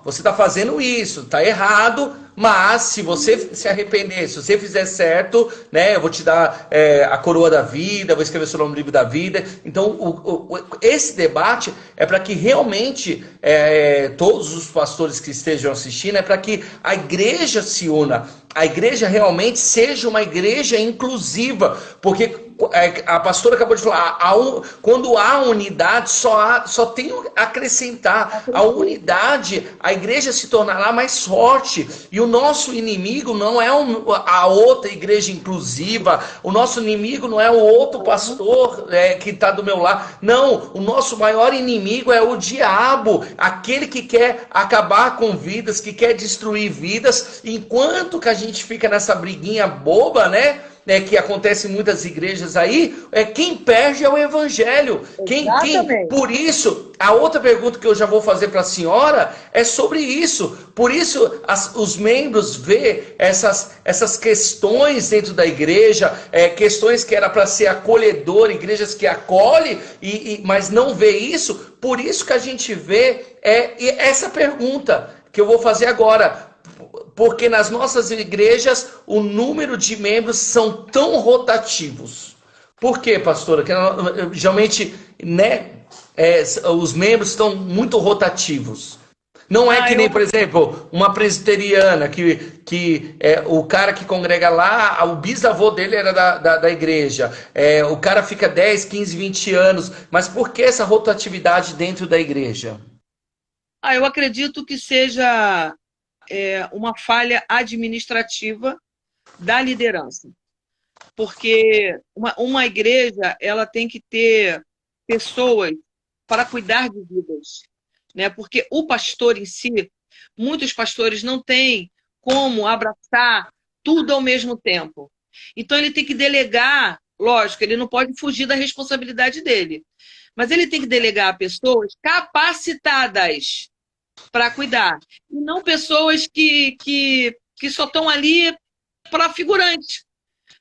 você está fazendo isso, está errado, mas se você se arrepender, se você fizer certo, né, eu vou te dar a coroa da vida, vou escrever seu nome no livro da vida. Então, esse debate é para que realmente todos os pastores que estejam assistindo, é para que a igreja se una, a igreja realmente seja uma igreja inclusiva, porque a pastora acabou de falar, quando há unidade, só tem a acrescentar. A unidade, a igreja se tornará mais forte. E o nosso inimigo não é a outra igreja inclusiva, o nosso inimigo não é o outro pastor que está do meu lado. Não, o nosso maior inimigo é o diabo, aquele que quer acabar com vidas, que quer destruir vidas, enquanto que a gente fica nessa briguinha boba, né? Que acontece em muitas igrejas aí, quem perde é o evangelho. Por isso, a outra pergunta que eu já vou fazer para a senhora é sobre isso. Por isso, os membros vê essas questões dentro da igreja, questões que era para ser acolhedor, igrejas que acolhem, mas não vê isso. Por isso que a gente vê essa pergunta que eu vou fazer agora. Porque nas nossas igrejas o número de membros são tão rotativos. Por quê, pastora? Que geralmente, né, os membros estão muito rotativos. Não é que nem, por exemplo, uma presbiteriana, que o cara que congrega lá, o bisavô dele era da igreja. O cara fica 10, 15, 20 anos. Mas por que essa rotatividade dentro da igreja? Eu acredito que seja uma falha administrativa da liderança. Porque uma igreja, ela tem que ter pessoas para cuidar de vidas, né? Porque o pastor em si, muitos pastores não têm como abraçar tudo ao mesmo tempo. Então ele tem que delegar, lógico, ele não pode fugir da responsabilidade dele, mas ele tem que delegar a pessoas capacitadas para cuidar, e não pessoas que só estão ali para figurante,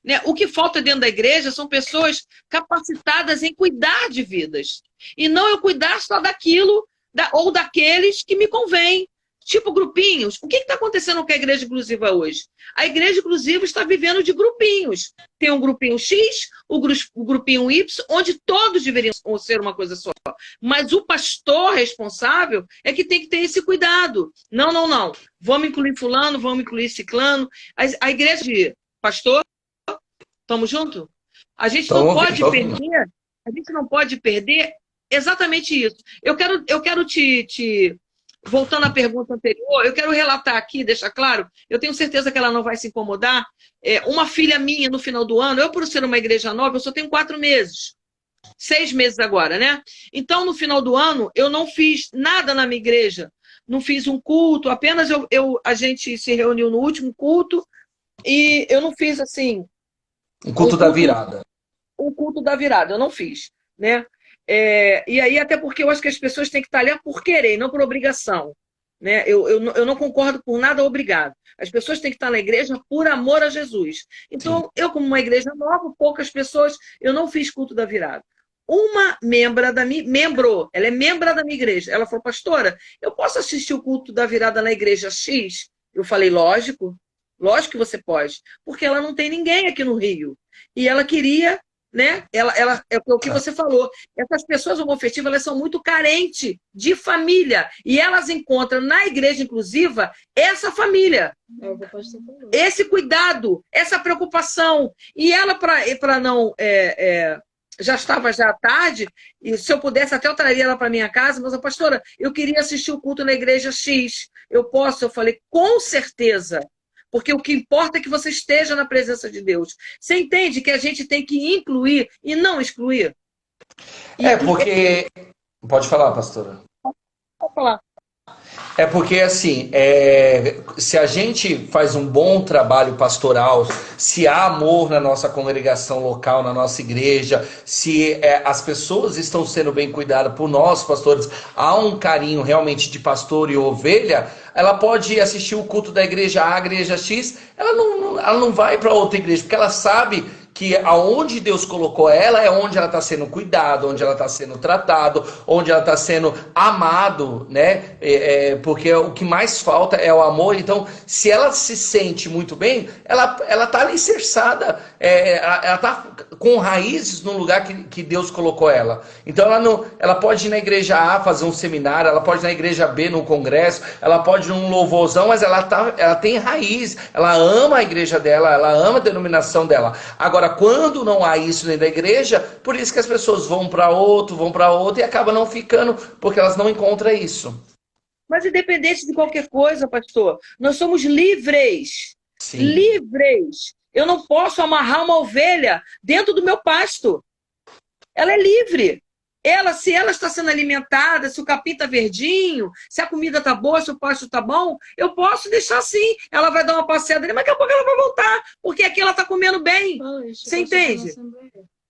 né? O que falta dentro da igreja são pessoas capacitadas em cuidar de vidas, e não eu cuidar só daquilo ou daqueles que me convém, tipo grupinhos. O que está acontecendo com a igreja inclusiva hoje? A igreja inclusiva está vivendo de grupinhos. Tem um grupinho X, o grupinho Y, onde todos deveriam ser uma coisa só. Mas o pastor responsável é que tem que ter esse cuidado. Não. Vamos incluir fulano, vamos incluir ciclano. A igreja de pastor, estamos juntos? A gente não pode perder exatamente isso. Eu quero te voltando à pergunta anterior, eu quero relatar aqui, deixar claro, eu tenho certeza que ela não vai se incomodar. Uma filha minha, no final do ano, eu por ser uma igreja nova, eu só tenho 4 meses. 6 meses agora, né? Então, no final do ano, eu não fiz nada na minha igreja. Não fiz um culto, apenas a gente se reuniu no último culto e eu não fiz, assim... Um culto da virada. Um culto da virada, eu não fiz, né? E aí, até porque eu acho que as pessoas têm que estar ali por querer, não por obrigação, né? Eu não concordo por nada obrigado. As pessoas têm que estar na igreja por amor a Jesus. Então, eu, como uma igreja nova, poucas pessoas, eu não fiz culto da virada. Uma ela é membra da minha igreja. Ela falou, pastora, eu posso assistir o culto da virada na igreja X? Eu falei, lógico que você pode, porque ela não tem ninguém aqui no Rio. E ela queria... né? É o que você falou. Essas pessoas homoafetivas, elas são muito carentes de família. E elas encontram na igreja inclusiva essa família. Esse cuidado, essa preocupação. E ela, para não... já estava já tarde, e se eu pudesse até eu traria ela para minha casa, mas a pastora, eu queria assistir o culto na igreja X. Eu posso? Eu falei, com certeza. Porque o que importa é que você esteja na presença de Deus. Você entende que a gente tem que incluir e não excluir? Porque... Pode falar, pastora. Pode falar. Porque, assim, se a gente faz um bom trabalho pastoral, se há amor na nossa congregação local, na nossa igreja, se as pessoas estão sendo bem cuidadas por nós, pastores, há um carinho realmente de pastor e ovelha, ela pode assistir o culto da igreja A, igreja X, ela não vai para outra igreja, porque ela sabe que aonde Deus colocou ela é onde ela está sendo cuidada, onde ela está sendo tratada, onde ela está sendo amado, né? Porque o que mais falta é o amor. Então, se ela se sente muito bem, ela está alicerçada, ela está com raízes no lugar que Deus colocou ela. Então, ela pode ir na igreja A fazer um seminário, ela pode ir na igreja B no congresso, ela pode ir num louvorzão, mas ela tem raiz, ela ama a igreja dela, ela ama a denominação dela. Agora, quando não há isso dentro da igreja, por isso que as pessoas vão para outro e acabam não ficando, porque elas não encontram isso. Mas independente de qualquer coisa, pastor, nós somos livres. Sim. Livres. Eu não posso amarrar uma ovelha dentro do meu pasto. Ela é livre. Se ela está sendo alimentada, se o capim está verdinho, se a comida está boa, se o pasto está bom, eu posso deixar assim. Ela vai dar uma passeada ali, mas daqui a pouco ela vai voltar, porque aqui ela está comendo bem. Você entende?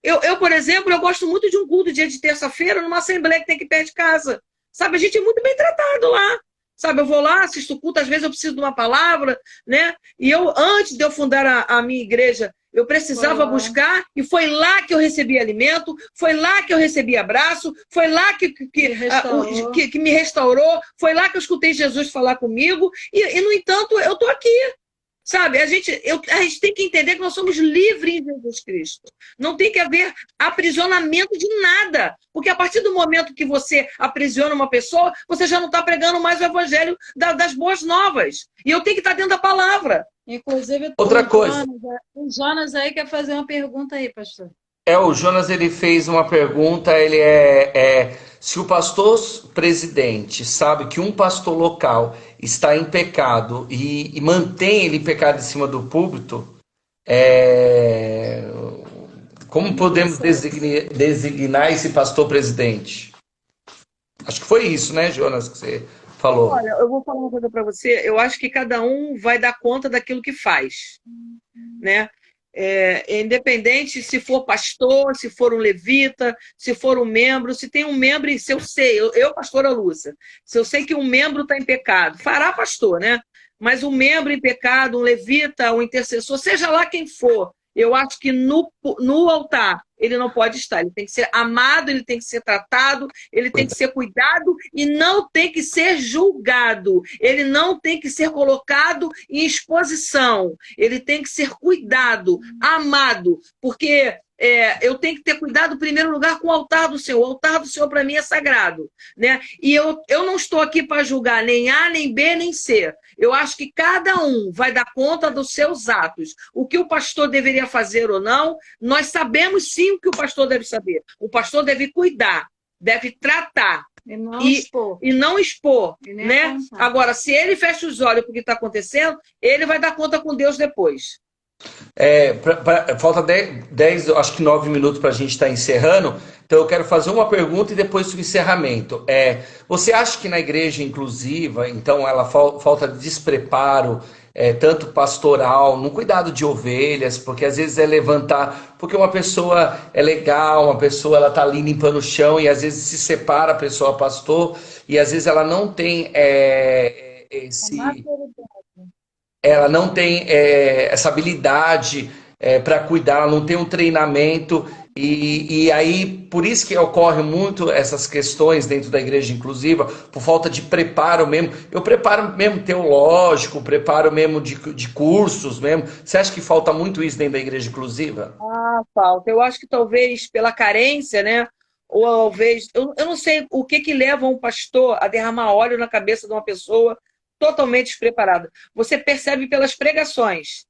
Eu, por exemplo, eu gosto muito de um culto dia de terça-feira numa assembleia que tem aqui perto de casa. Sabe, a gente é muito bem tratado lá. Sabe, eu vou lá, assisto o culto, às vezes eu preciso de uma palavra, né? E antes de eu fundar a minha igreja, eu precisava buscar, e foi lá que eu recebi alimento, foi lá que eu recebi abraço, foi lá que me restaurou, foi lá que eu escutei Jesus falar comigo, e no entanto, eu estou aqui. Sabe, a gente tem que entender que nós somos livres em Jesus Cristo. Não tem que haver aprisionamento de nada. Porque a partir do momento que você aprisiona uma pessoa, você já não está pregando mais o evangelho das boas novas. E eu tenho que estar dentro da palavra. Inclusive, outra coisa. O Jonas aí quer fazer uma pergunta aí, pastor. O Jonas, ele fez uma pergunta, se o pastor presidente sabe que um pastor local está em pecado e mantém ele em pecado em cima do púlpito, como podemos designar esse pastor presidente? Acho que foi isso, né, Jonas, que você falou. Olha, eu vou falar uma coisa para você. Eu acho que cada um vai dar conta daquilo que faz, né? Independente se for pastor, se for um levita, se for um membro, se tem um membro, se eu sei, pastora Lúcia, se eu sei que um membro está em pecado, fará pastor, né? Mas um membro em pecado, um levita, um intercessor, seja lá quem for, eu acho que no altar ele não pode estar. Ele tem que ser amado, ele tem que ser tratado, ele tem que ser cuidado e não tem que ser julgado. Ele não tem que ser colocado em exposição. Ele tem que ser cuidado, amado, porque eu tenho que ter cuidado, em primeiro lugar, com o altar do Senhor. O altar do Senhor, para mim, é sagrado, né? E eu não estou aqui para julgar nem A, nem B, nem C. Eu acho que cada um vai dar conta dos seus atos. O que o pastor deveria fazer ou não, nós sabemos sim o que o pastor deve saber. O pastor deve cuidar, deve tratar. E não expor, né? Agora, se ele fecha os olhos para o que está acontecendo, ele vai dar conta com Deus depois. Falta 10, acho que 9 minutos para a gente estar encerrando. Então eu quero fazer uma pergunta e depois o encerramento. Você acha que na igreja inclusiva, então, ela falta despreparo, tanto pastoral, no cuidado de ovelhas, porque às vezes levantar, porque uma pessoa é legal, uma pessoa ela tá ali limpando o chão e às vezes se separa a pessoa pastor e às vezes ela não tem ela não tem essa habilidade para cuidar, ela não tem um treinamento e aí por isso que ocorrem muito essas questões dentro da igreja inclusiva, por falta de preparo mesmo. Eu preparo mesmo teológico, preparo mesmo de cursos mesmo. Você acha que falta muito isso dentro da igreja inclusiva? Falta. Eu acho que talvez pela carência, né? Ou talvez, eu não sei o que leva um pastor a derramar óleo na cabeça de uma pessoa totalmente despreparada. Você percebe pelas pregações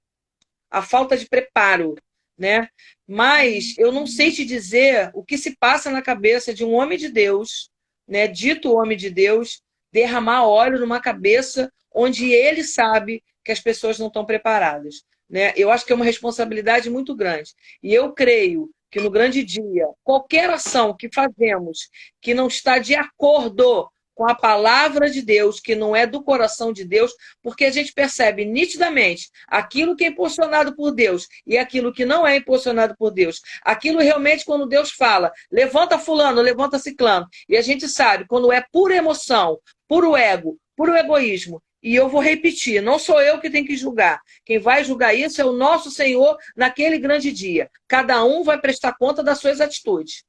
a falta de preparo, né? Mas eu não sei te dizer o que se passa na cabeça de um homem de Deus, né? Dito homem de Deus, derramar óleo numa cabeça onde ele sabe que as pessoas não estão preparadas, né? Eu acho que é uma responsabilidade muito grande. E eu creio que no grande dia, qualquer ação que fazemos que não está de acordo com a palavra de Deus, que não é do coração de Deus, porque a gente percebe nitidamente aquilo que é impulsionado por Deus e aquilo que não é impulsionado por Deus. Aquilo realmente, quando Deus fala, levanta fulano, levanta ciclano, e a gente sabe, quando é pura emoção, puro ego, puro egoísmo, E eu vou repetir, não sou eu que tenho que julgar. Quem vai julgar isso é o nosso Senhor naquele grande dia. Cada um vai prestar conta das suas atitudes.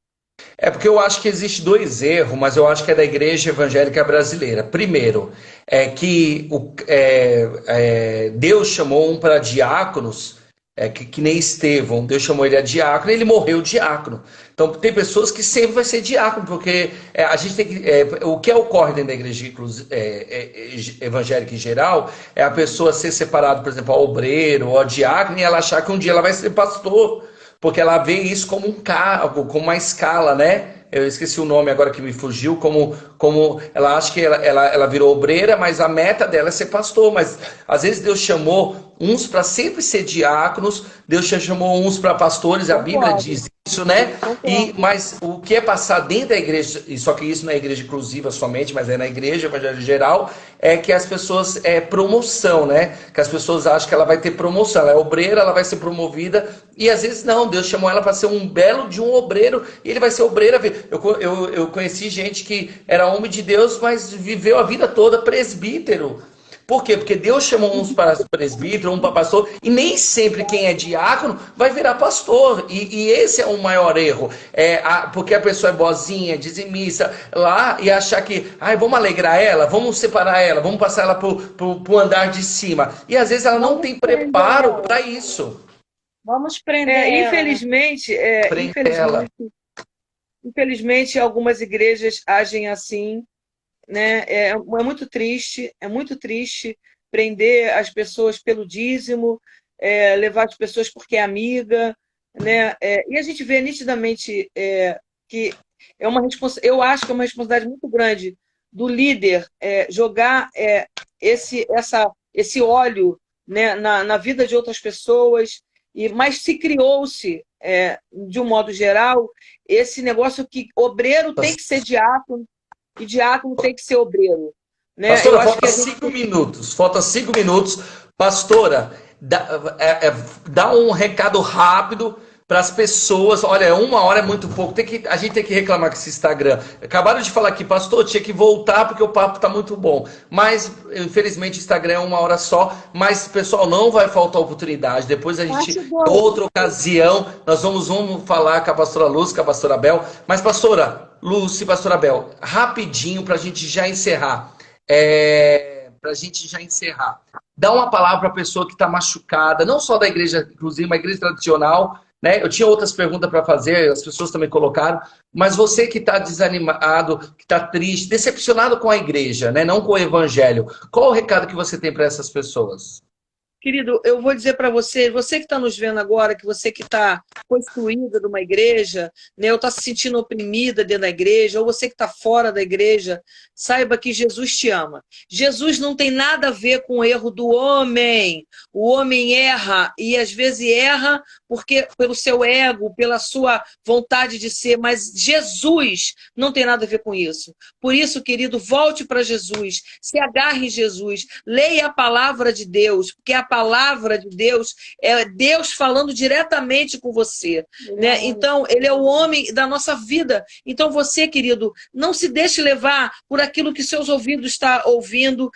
É porque eu acho que existe dois erros, mas eu acho que é da igreja evangélica brasileira. Primeiro, é que Deus chamou um para diáconos, que nem Estevão, Deus chamou ele a diácono e ele morreu diácono. Então tem pessoas que sempre vai ser diácono, porque a gente tem que. O que ocorre dentro da igreja evangélica em geral é a pessoa ser separada, por exemplo, ao obreiro ou ao diácono, e ela achar que um dia ela vai ser pastor. Porque ela vê isso como um cargo, como uma escala, né? Eu esqueci o nome agora que me fugiu, como ela acha que ela virou obreira, mas a meta dela é ser pastor. Mas às vezes Deus chamou uns para sempre ser diáconos, Deus já chamou uns para pastores, a Bíblia diz isso, né? Mas o que é passar dentro da igreja, e só que isso não é igreja inclusiva somente, mas é na igreja evangélica geral, é que as pessoas, promoção, né? Que as pessoas acham que ela vai ter promoção, ela é obreira, ela vai ser promovida, e às vezes não, Deus chamou ela para ser um belo de um obreiro, e ele vai ser obreira. Eu conheci gente que era homem de Deus, mas viveu a vida toda presbítero. Por quê? Porque Deus chamou uns para presbítero, um para pastor, e nem sempre quem é diácono vai virar pastor. E esse é o maior erro. Porque a pessoa é boazinha, dizimista, lá, e achar que, vamos alegrar ela, vamos separar ela, vamos passar ela pro andar de cima. E às vezes ela não tem preparo para isso. Vamos prender infelizmente, infelizmente, algumas igrejas agem assim, né? É muito triste prender as pessoas pelo dízimo, levar as pessoas porque é amiga, né? E a gente vê nitidamente que eu acho que é uma responsabilidade muito grande do líder jogar esse óleo, né, na vida de outras pessoas. Mas se criou-se, de um modo geral, esse negócio que obreiro tem que ser diácono e diácono tem que ser obreiro. Né? Pastora, falta 5 minutos. Falta 5 minutos. Pastora, dá um recado rápido para as pessoas. Olha, 1 hora é muito pouco. A gente tem que reclamar com esse Instagram. Acabaram de falar aqui, pastor, tinha que voltar porque o papo está muito bom. Mas, infelizmente, o Instagram é 1 hora só. Mas, pessoal, não vai faltar oportunidade. Depois a gente, outra ocasião, nós vamos falar com a pastora Lúcia, com a pastora Bel. Mas, pastora Lúcia e pastora Bel, rapidinho para a gente já encerrar. Dá uma palavra para a pessoa que está machucada, não só da igreja, inclusive uma igreja tradicional, né? Eu tinha outras perguntas para fazer, as pessoas também colocaram, mas você que está desanimado, que está triste, decepcionado com a igreja, né? Não com o evangelho, qual o recado que você tem para essas pessoas? Querido, eu vou dizer para você que está nos vendo agora, que você que está excluída de uma igreja, né, ou está se sentindo oprimida dentro da igreja, ou você que está fora da igreja, saiba que Jesus te ama. Jesus não tem nada a ver com o erro do homem. O homem erra, e às vezes erra pelo seu ego, pela sua vontade de ser, mas Jesus não tem nada a ver com isso. Por isso, querido, volte para Jesus, se agarre em Jesus, leia a palavra de Deus, porque a palavra de Deus é Deus falando diretamente com você, né? Então, ele é o homem da nossa vida. Então, você, querido, não se deixe levar por aquilo que seus ouvidos estão ouvindo.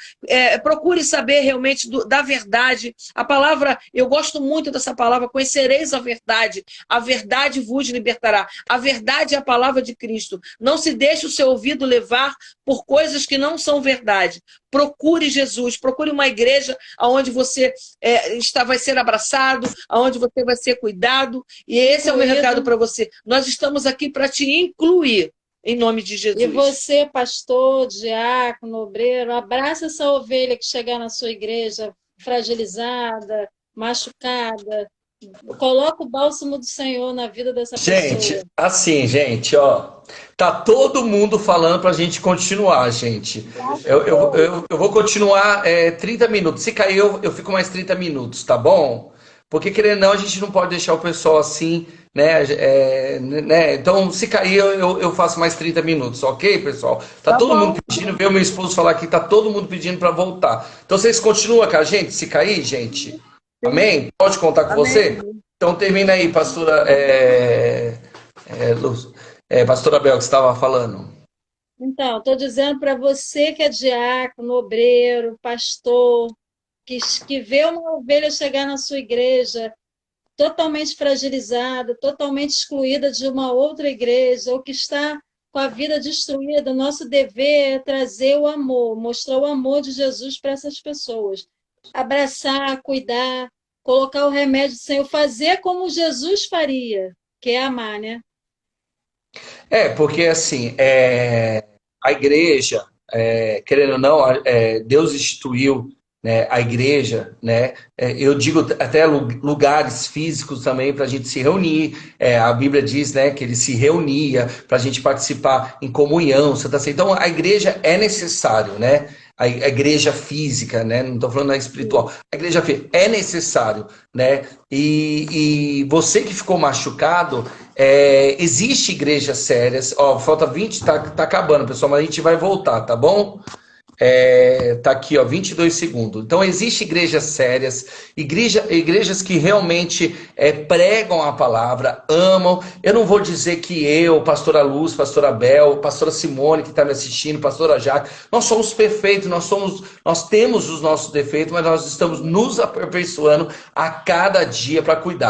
Procure saber realmente da verdade. A palavra, eu gosto muito dessa palavra, conhecereis a verdade vos libertará. A verdade é a palavra de Cristo. Não se deixe o seu ouvido levar por coisas que não são verdade. Procure Jesus, procure uma igreja onde você vai ser abraçado, onde você vai ser cuidado. E esse é o meu recado para você. Nós estamos aqui para te incluir, em nome de Jesus. E você, pastor, diácono, obreiro, abraça essa ovelha que chegar na sua igreja fragilizada, machucada. Coloca o bálsamo do Senhor na vida dessa pessoa. Gente, assim, gente, ó, tá todo mundo falando pra gente continuar, gente. Eu vou continuar 30 minutos. Se cair, eu fico mais 30 minutos, tá bom? Porque, querendo ou não, a gente não pode deixar o pessoal assim, né? Então, se cair, eu faço mais 30 minutos, ok, pessoal? Tá todo mundo pedindo, veio meu esposo falar aqui, tá todo mundo pedindo pra voltar. Então, vocês continuam com a gente, se cair, gente? Amém? Pode contar com Amém. você? Então termina aí, pastora pastora Bel, que você estava falando. Então, estou dizendo para você que é diácono, obreiro, pastor, que vê uma ovelha chegar na sua igreja totalmente fragilizada, totalmente excluída de uma outra igreja, ou que está com a vida destruída, nosso dever é trazer o amor, mostrar o amor de Jesus para essas pessoas. Abraçar, cuidar, colocar o remédio do Senhor, fazer como Jesus faria, que é amar, né? Porque assim, a igreja, querendo ou não, Deus instituiu, né, a igreja, né? Eu digo até lugares físicos também para a gente se reunir. A Bíblia diz, né, que ele se reunia para a gente participar em comunhão. Você tá assim? Então a igreja é necessário, né? A igreja física, né? Não estou falando da espiritual. A igreja física é necessário, né? E você que ficou machucado, existe igrejas sérias. Ó, falta 20, tá acabando, pessoal, mas a gente vai voltar, tá bom? Tá aqui, ó, 22 segundos. Então, existem igrejas sérias, igrejas que realmente pregam a palavra, amam. Eu não vou dizer que eu, pastora Luz, pastora Bel, pastora Simone, que está me assistindo, pastora Jaque, nós somos perfeitos, nós temos os nossos defeitos, mas nós estamos nos aperfeiçoando a cada dia para cuidar.